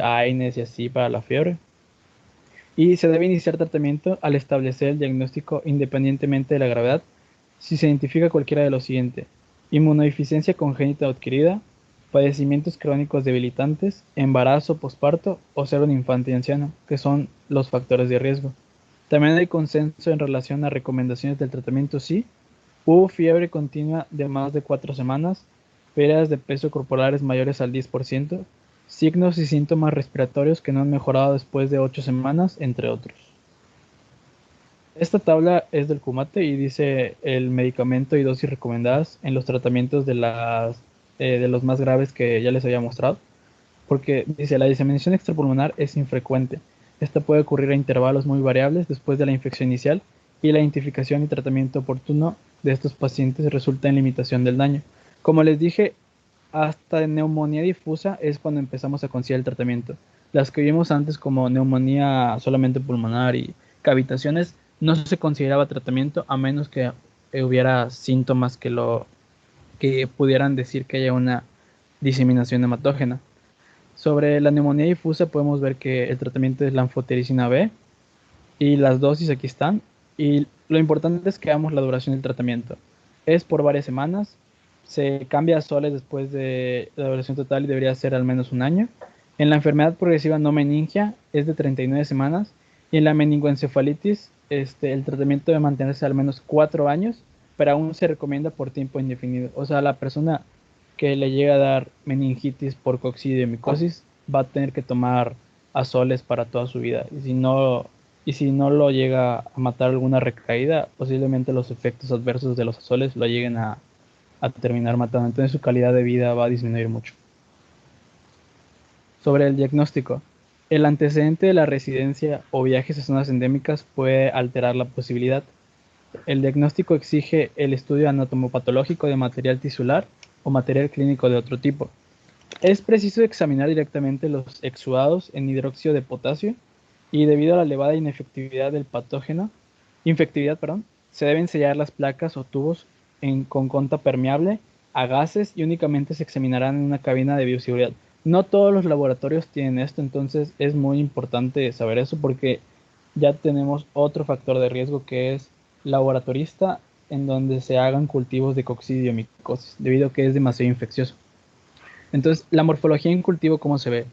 AINES y así para la fiebre. Y se debe iniciar tratamiento al establecer el diagnóstico independientemente de la gravedad si se identifica cualquiera de lo siguiente: inmunodeficiencia congénita o adquirida, padecimientos crónicos debilitantes, embarazo, posparto o ser un infante y anciano, que son los factores de riesgo. También hay consenso en relación a recomendaciones del tratamiento si hubo fiebre continua de más de 4 semanas, pérdidas de peso corporales mayores al 10%, signos y síntomas respiratorios que no han mejorado después de 8 semanas, entre otros. Esta tabla es del Kumate y dice el medicamento y dosis recomendadas en los tratamientos de los más graves que ya les había mostrado, porque dice la diseminación extrapulmonar es infrecuente. Esta puede ocurrir a intervalos muy variables después de la infección inicial y la identificación y tratamiento oportuno de estos pacientes resulta en limitación del daño. Como les dije, hasta neumonía difusa es cuando empezamos a considerar el tratamiento. Las que vimos antes como neumonía solamente pulmonar y cavitaciones no se consideraba tratamiento a menos que hubiera síntomas que pudieran decir que haya una diseminación hematógena. Sobre la neumonía difusa podemos ver que el tratamiento es la anfotericina B y las dosis aquí están. Y lo importante es que veamos la duración del tratamiento. Es por varias semanas, se cambia a soles después de la duración total y debería ser al menos un año. En la enfermedad progresiva no meningia es de 39 semanas y en la meningoencefalitis el tratamiento debe mantenerse al menos 4 años, pero aún se recomienda por tiempo indefinido. O sea, la persona que le llega a dar meningitis por coccidiomicosis va a tener que tomar azoles para toda su vida. Y si no lo llega a matar alguna recaída, posiblemente los efectos adversos de los azoles lo lleguen a terminar matando. Entonces su calidad de vida va a disminuir mucho. Sobre el diagnóstico. El antecedente de la residencia o viajes a zonas endémicas puede alterar la posibilidad. El diagnóstico exige el estudio anatomopatológico de material tisular o material clínico de otro tipo. Es preciso examinar directamente los exudados en hidróxido de potasio y debido a la elevada infectividad del patógeno, se deben sellar las placas o tubos con conta permeable a gases y únicamente se examinarán en una cabina de bioseguridad. No todos los laboratorios tienen esto, entonces es muy importante saber eso porque ya tenemos otro factor de riesgo que es laboratorista en donde se hagan cultivos de coccidiomicosis, debido a que es demasiado infeccioso. Entonces, la morfología en cultivo, ¿cómo se ve?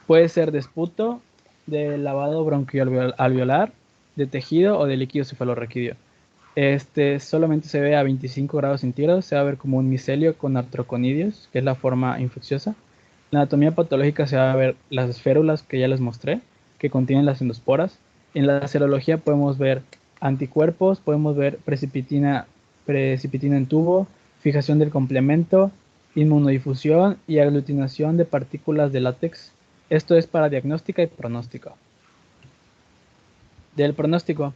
Puede ser de esputo, de lavado bronquialveolar, de tejido o de líquido cefalorraquídeo. Solamente se ve a 25 grados centígrados, se va a ver como un micelio con artroconidios, que es la forma infecciosa. La anatomía patológica se va a ver las férulas que ya les mostré, que contienen las endosporas. En la serología podemos ver anticuerpos, podemos ver precipitina en tubo, fijación del complemento, inmunodifusión y aglutinación de partículas de látex. Esto es para diagnóstica y pronóstico. Del pronóstico.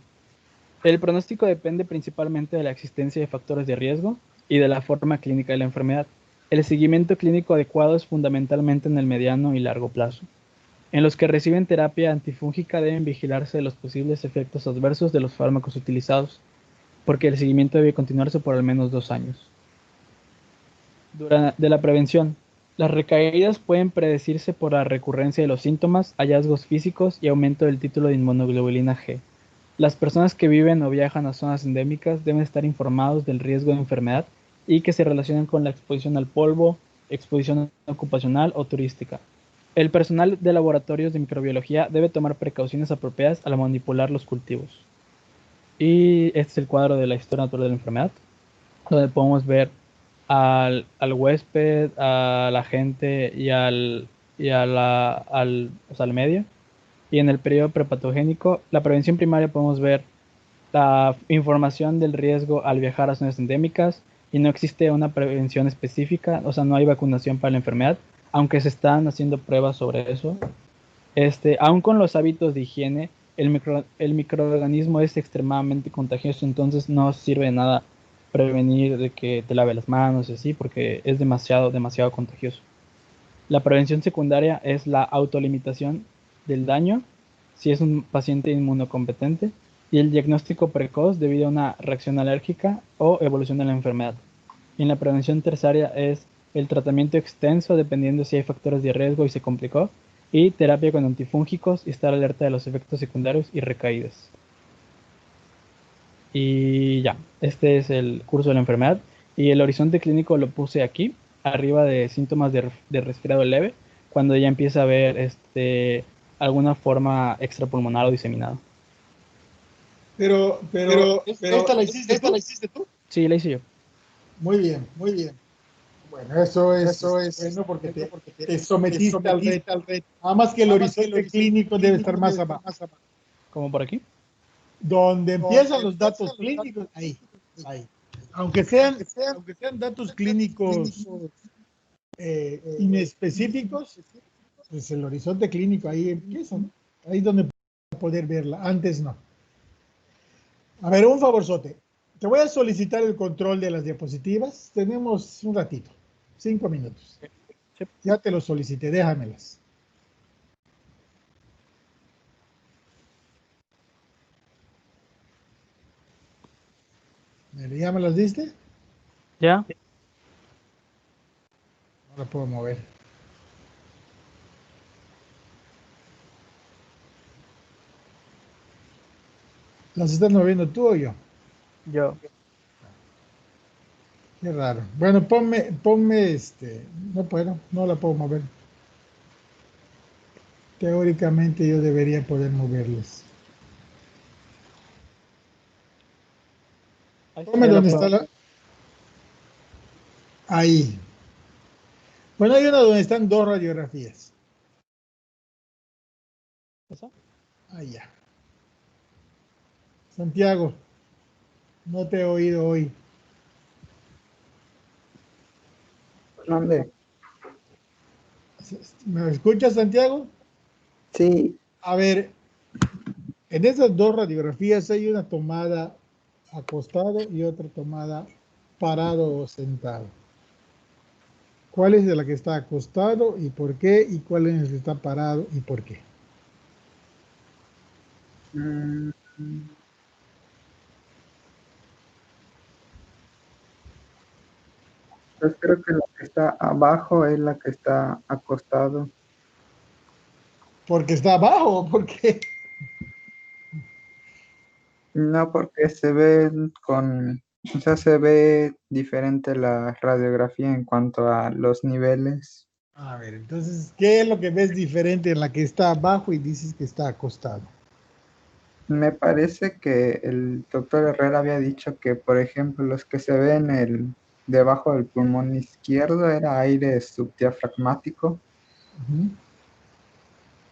El pronóstico depende principalmente de la existencia de factores de riesgo y de la forma clínica de la enfermedad. El seguimiento clínico adecuado es fundamentalmente en el mediano y largo plazo. En los que reciben terapia antifúngica deben vigilarse los posibles efectos adversos de los fármacos utilizados, porque el seguimiento debe continuarse por al menos 2 años. De la prevención. Las recaídas pueden predecirse por la recurrencia de los síntomas, hallazgos físicos y aumento del título de inmunoglobulina G. Las personas que viven o viajan a zonas endémicas deben estar informados del riesgo de enfermedad y que se relacionan con la exposición al polvo, exposición ocupacional o turística. El personal de laboratorios de microbiología debe tomar precauciones apropiadas al manipular los cultivos. Y este es el cuadro de la historia natural de la enfermedad, donde podemos ver al huésped, a la gente y al medio. Y en el periodo prepatogénico, la prevención primaria podemos ver la información del riesgo al viajar a zonas endémicas y no existe una prevención específica, o sea, no hay vacunación para la enfermedad, aunque se están haciendo pruebas sobre eso. Aún con los hábitos de higiene, el microorganismo es extremadamente contagioso, entonces no sirve de nada prevenir de que te lave las manos y así, porque es demasiado contagioso. La prevención secundaria es la autolimitación del daño, si es un paciente inmunocompetente, y el diagnóstico precoz debido a una reacción alérgica o evolución de la enfermedad. Y en la prevención terciaria es el tratamiento extenso dependiendo si hay factores de riesgo y se complicó, y terapia con antifúngicos y estar alerta de los efectos secundarios y recaídas. Y ya, este es el curso de la enfermedad. Y el horizonte clínico lo puse aquí, arriba de síntomas de resfriado leve, cuando ya empieza a haber alguna forma extrapulmonar o diseminada. Pero ¿esta la hiciste tú? Sí, la hice yo. Muy bien, muy bien. Bueno, eso es bueno porque te sometiste al reto. Nada más que el horizonte clínico debe estar más abajo. ¿Como por aquí? Donde empiezan los datos clínicos, ahí. Aunque sean datos clínicos inespecíficos, pues el horizonte clínico ahí empieza, ¿no? Ahí es donde poder verla, antes no. A ver, un favorzote. Te voy a solicitar el control de las diapositivas. Tenemos un ratito, 5 minutos. Sí. Ya te lo solicité, déjamelas. ¿Ya me las diste? ¿Ya? No la puedo mover. ¿Las estás moviendo tú o yo? Yo. Qué raro. Bueno, ponme no puedo, no la puedo mover. Teóricamente yo debería poder moverlas. Tome dónde está la... Ahí. Bueno, hay una donde están dos radiografías. ¿Eso? Ahí ya. Santiago, no te he oído hoy. ¿Dónde? ¿Me escuchas, Santiago? Sí, A ver, en esas dos radiografías hay una tomada acostado y otra tomada parado o sentado. ¿Cuál es de la que está acostado y por qué? ¿Y cuál es la que está parado y por qué? mm, pues creo que la que está abajo es la que está acostado. ¿Porque está abajo o por qué? No, porque se ve o sea, se ve diferente la radiografía en cuanto a los niveles. A ver, entonces, ¿qué es lo que ves diferente en la que está abajo y dices que está acostado? Me parece que el doctor Herrera había dicho que, por ejemplo, los que se ven debajo del pulmón izquierdo era aire subdiafragmático. Ujú.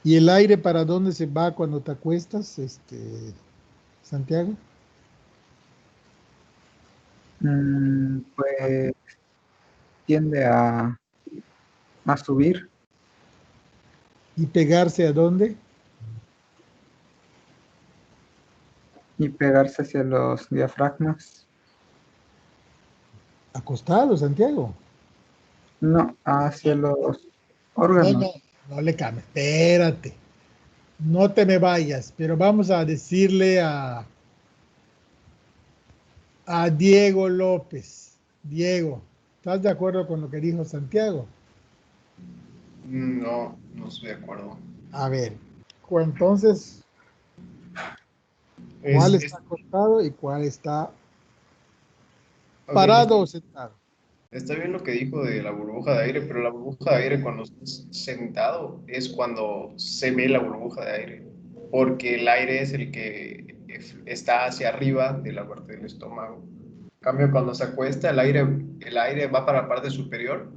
¿Y el aire para dónde se va cuando te acuestas, Santiago? Pues tiende a subir ¿Y pegarse a dónde? y pegarse hacia los diafragmas. Acostado, Santiago. No, hacia los No, órganos. no, no le cambies. Espérate. No te me vayas, pero vamos a decirle a Diego López. Diego, ¿estás de acuerdo con lo que dijo Santiago? No, no estoy de acuerdo. A ver, entonces, ¿cuál Es, está acostado y cuál está ok, parado o sentado? está bien lo que dijo de la burbuja de aire, pero la burbuja de aire cuando estás sentado es cuando se ve la burbuja de aire, porque el aire es el que está hacia arriba de la parte del estómago. En cambio, cuando se acuesta, el aire va para la parte superior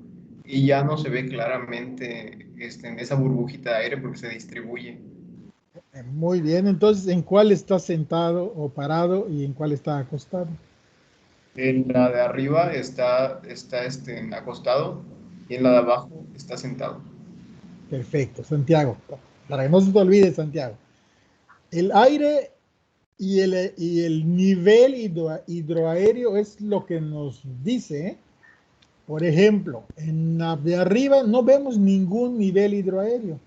y ya no se ve claramente en esa burbujita de aire porque se distribuye. Muy bien, entonces, ¿en cuál está sentado o parado y en cuál está acostado? En la de arriba está acostado y en la de abajo está sentado. Perfecto, Santiago. Para que no se te olvide, Santiago. El aire y el nivel hidroaéreo es lo que nos dice, ¿eh? Por ejemplo, en la de arriba no vemos ningún nivel hidroaéreo,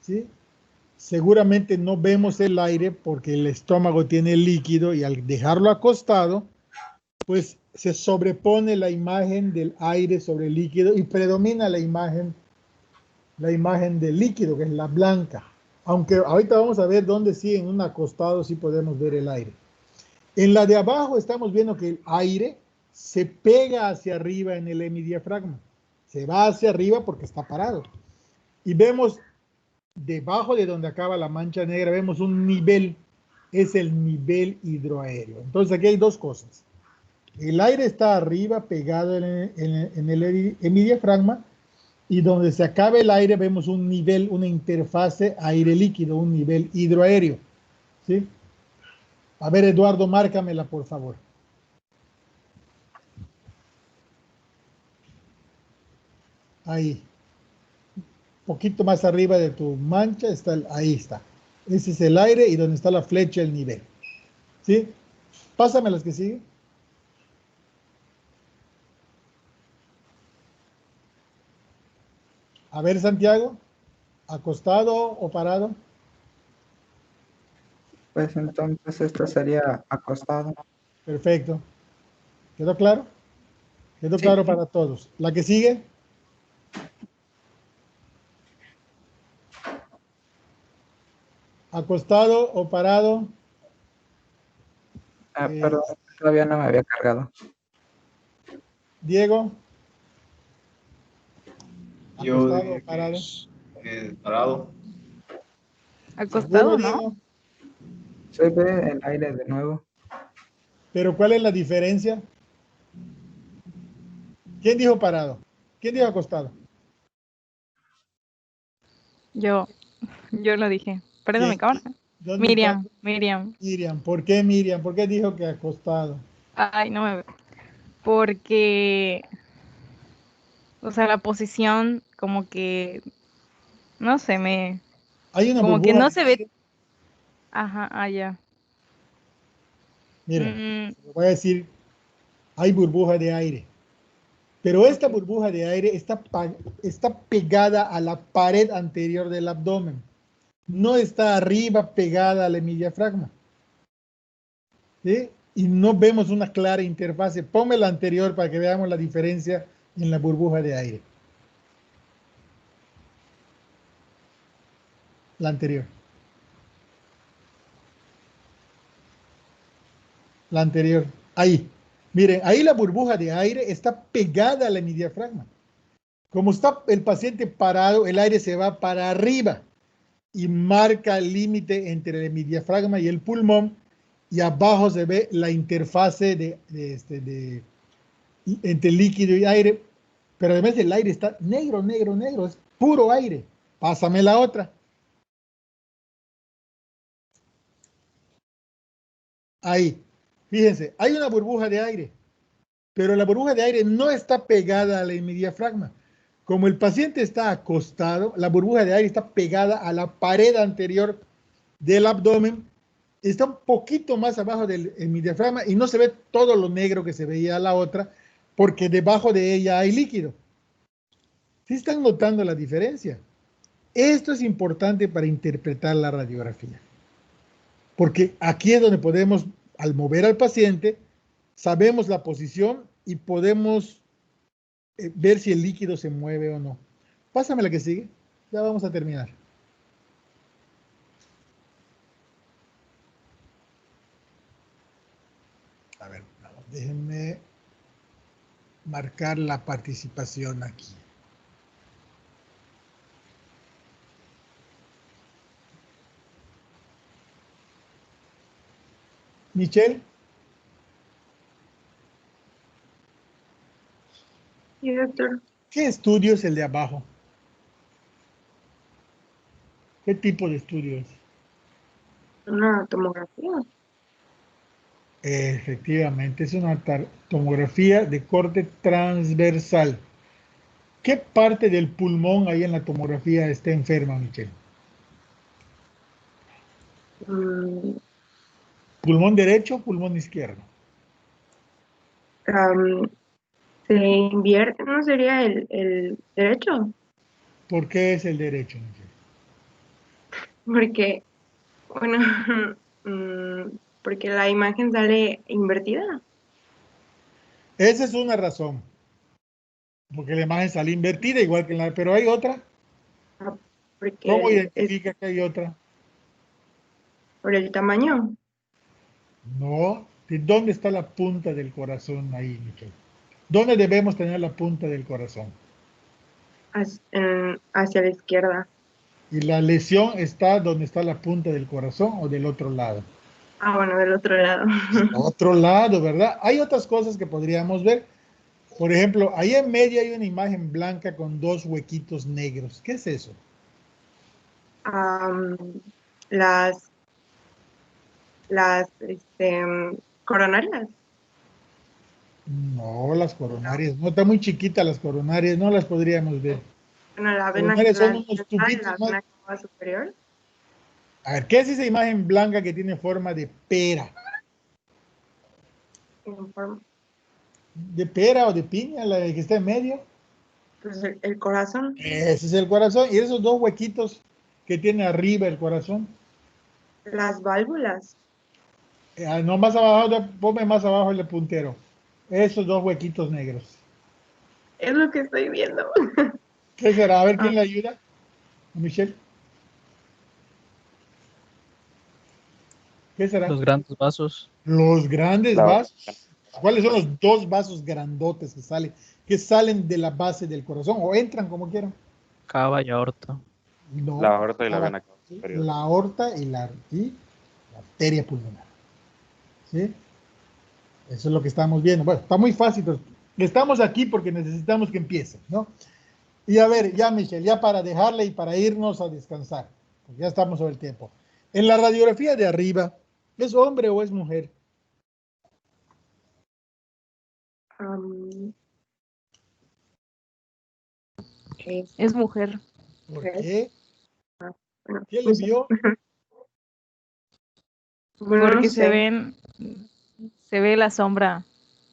¿sí? Seguramente no vemos el aire porque el estómago tiene líquido y al dejarlo acostado, pues se sobrepone la imagen del aire sobre el líquido y predomina la imagen del líquido, que es la blanca. Aunque ahorita vamos a ver dónde sí en un acostado sí podemos ver el aire. En la de abajo estamos viendo que el aire se pega hacia arriba en el hemidiafragma. Se va hacia arriba porque está parado. Y vemos debajo de donde acaba la mancha negra, vemos un nivel. Es el nivel hidroaéreo. Entonces aquí hay dos cosas. El aire está arriba pegado en el hemidiafragma y donde se acaba el aire vemos un nivel, una interfase aire líquido, un nivel hidroaéreo. ¿Sí? A ver, Eduardo, márcamela, por favor. Ahí. Un poquito más arriba de tu mancha está ahí está. Ese es el aire y donde está la flecha el nivel. ¿Sí? Pásame las que siguen. A ver, Santiago, ¿acostado o parado? Pues entonces esto sería acostado. Perfecto. ¿Quedó claro? Quedó Sí, claro para todos. La que sigue, acostado o parado. Perdón, todavía no me había cargado. Diego, yo acostado o dije que parado. es parado. ¿Seguro, Acostado, ¿no? Diego? Se ve el aire de nuevo. Pero ¿cuál es la diferencia? ¿Quién dijo parado? ¿Quién dijo acostado? Yo lo dije. Prende mi ¿Quién? cámara. ¿Dónde está Miriam. Miriam? ¿Por qué Miriam? ¿Por qué dijo que acostado? Ay, no me ve. Porque, o sea, la posición como que, no sé, Hay una como que burbuja no de se ve. aire. Ajá, allá. Mira, voy a decir, hay burbuja de aire. Pero esta burbuja de aire está pegada a la pared anterior del abdomen. No está arriba pegada al hemidiafragma. ¿Sí? Y no vemos una clara interfase. Ponme la anterior para que veamos la diferencia en la burbuja de aire. La anterior. La anterior. Ahí. Miren, ahí la burbuja de aire está pegada al hemidiafragma. Como está el paciente parado, el aire se va para arriba y marca el límite entre el hemidiafragma y el pulmón, y abajo se ve la interfase entre líquido y aire, pero además el aire está negro, es puro aire. Pásame la otra. Ahí, fíjense, hay una burbuja de aire, pero la burbuja de aire no está pegada al hemidiafragma. Como el paciente está acostado, la burbuja de aire está pegada a la pared anterior del abdomen, está un poquito más abajo del hemidiafragma y no se ve todo lo negro que se veía a la otra, porque debajo de ella hay líquido. ¿Sí están notando la diferencia? Esto es importante para interpretar la radiografía, porque aquí es donde podemos, al mover al paciente, sabemos la posición y podemos ver si el líquido se mueve o no. Pásame la que sigue, ya vamos a terminar. A ver, déjenme marcar la participación aquí. Michelle. Sí, doctor. ¿Qué estudio es el de abajo? ¿Qué tipo de estudio es? Una tomografía. Efectivamente, es una tomografía de corte transversal. ¿Qué parte del pulmón ahí en la tomografía está enferma, Michelle? Mm, ¿Pulmón derecho o pulmón izquierdo? se invierte, ¿no sería el derecho? ¿Por qué es el derecho, Michelle? Porque, bueno, porque la imagen sale invertida. Esa es una razón. Porque la imagen sale invertida igual que en la... Pero hay otra. ¿Cómo Porque es identifica que hay otra? por el tamaño. No. ¿De dónde está la punta del corazón ahí, Michelle? ¿Dónde debemos tener la punta del corazón? Hacia la izquierda. ¿Y la lesión está donde está la punta del corazón o del otro lado? Ah, bueno, del otro lado. Otro lado, ¿verdad? Hay otras cosas que podríamos ver. Por ejemplo, ahí en medio hay una imagen blanca con dos huequitos negros. ¿Qué es eso? Las coronarias. No, las coronarias. No, está muy chiquita las coronarias. No las podríamos ver. Bueno, la Las vena coronarias son la unos la tubitos más. vena cava superior. A ver, ¿qué es esa imagen blanca que tiene forma de pera? En forma, ¿De pera o de piña, la que está en medio? pues el corazón. Ese es el corazón. Y esos dos huequitos que tiene arriba el corazón. Las válvulas. No, más abajo, ponme más abajo el puntero. Esos dos huequitos negros. Es lo que estoy viendo. ¿Qué será? A ver, ¿quién le ayuda? Michelle. ¿Qué será? Los grandes vasos. Los grandes La- vasos. ¿Cuáles son los dos vasos grandotes que salen de la base del corazón o entran como quieran? Cava y aorta. No, La aorta y la ahora, vena cava superior. la aorta y la arteria pulmonar. ¿Sí? Eso es lo que estamos viendo. Bueno, está muy fácil, pero estamos aquí porque necesitamos que empiece, ¿no? Y a ver, ya Michelle, ya para dejarle y para irnos a descansar, porque ya estamos sobre el tiempo. En la radiografía de arriba, ¿es hombre o es mujer? Es mujer. ¿Por qué? Bueno, ¿Qué le pues, vio? bueno, no Porque sé. se ve la sombra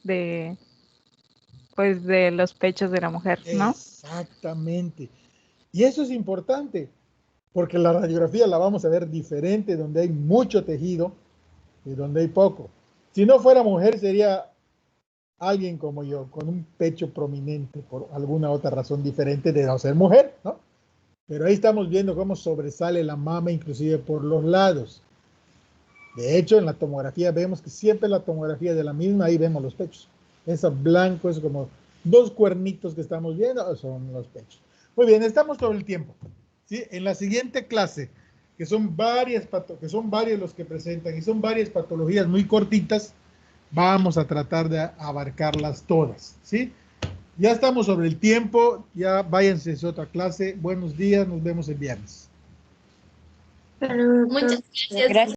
de, pues, de los pechos de la mujer, ¿no? Exactamente. Y eso es importante, porque la radiografía la vamos a ver diferente, donde hay mucho tejido y donde hay poco. Si no fuera mujer, sería alguien como yo, con un pecho prominente, por alguna otra razón diferente de no ser mujer, ¿no? Pero ahí estamos viendo cómo sobresale la mama, inclusive por los lados. De hecho, en la tomografía vemos que siempre la tomografía de la misma, ahí vemos los pechos. Eso blanco es como dos cuernitos que estamos viendo, son los pechos. Muy bien, estamos todo el tiempo. ¿Sí? En la siguiente clase, que son varios los que presentan y son varias patologías muy cortitas, vamos a tratar de abarcarlas todas. ¿Sí? Ya estamos sobre el tiempo, ya váyanse a otra clase. Buenos días, nos vemos el viernes. Muchas gracias.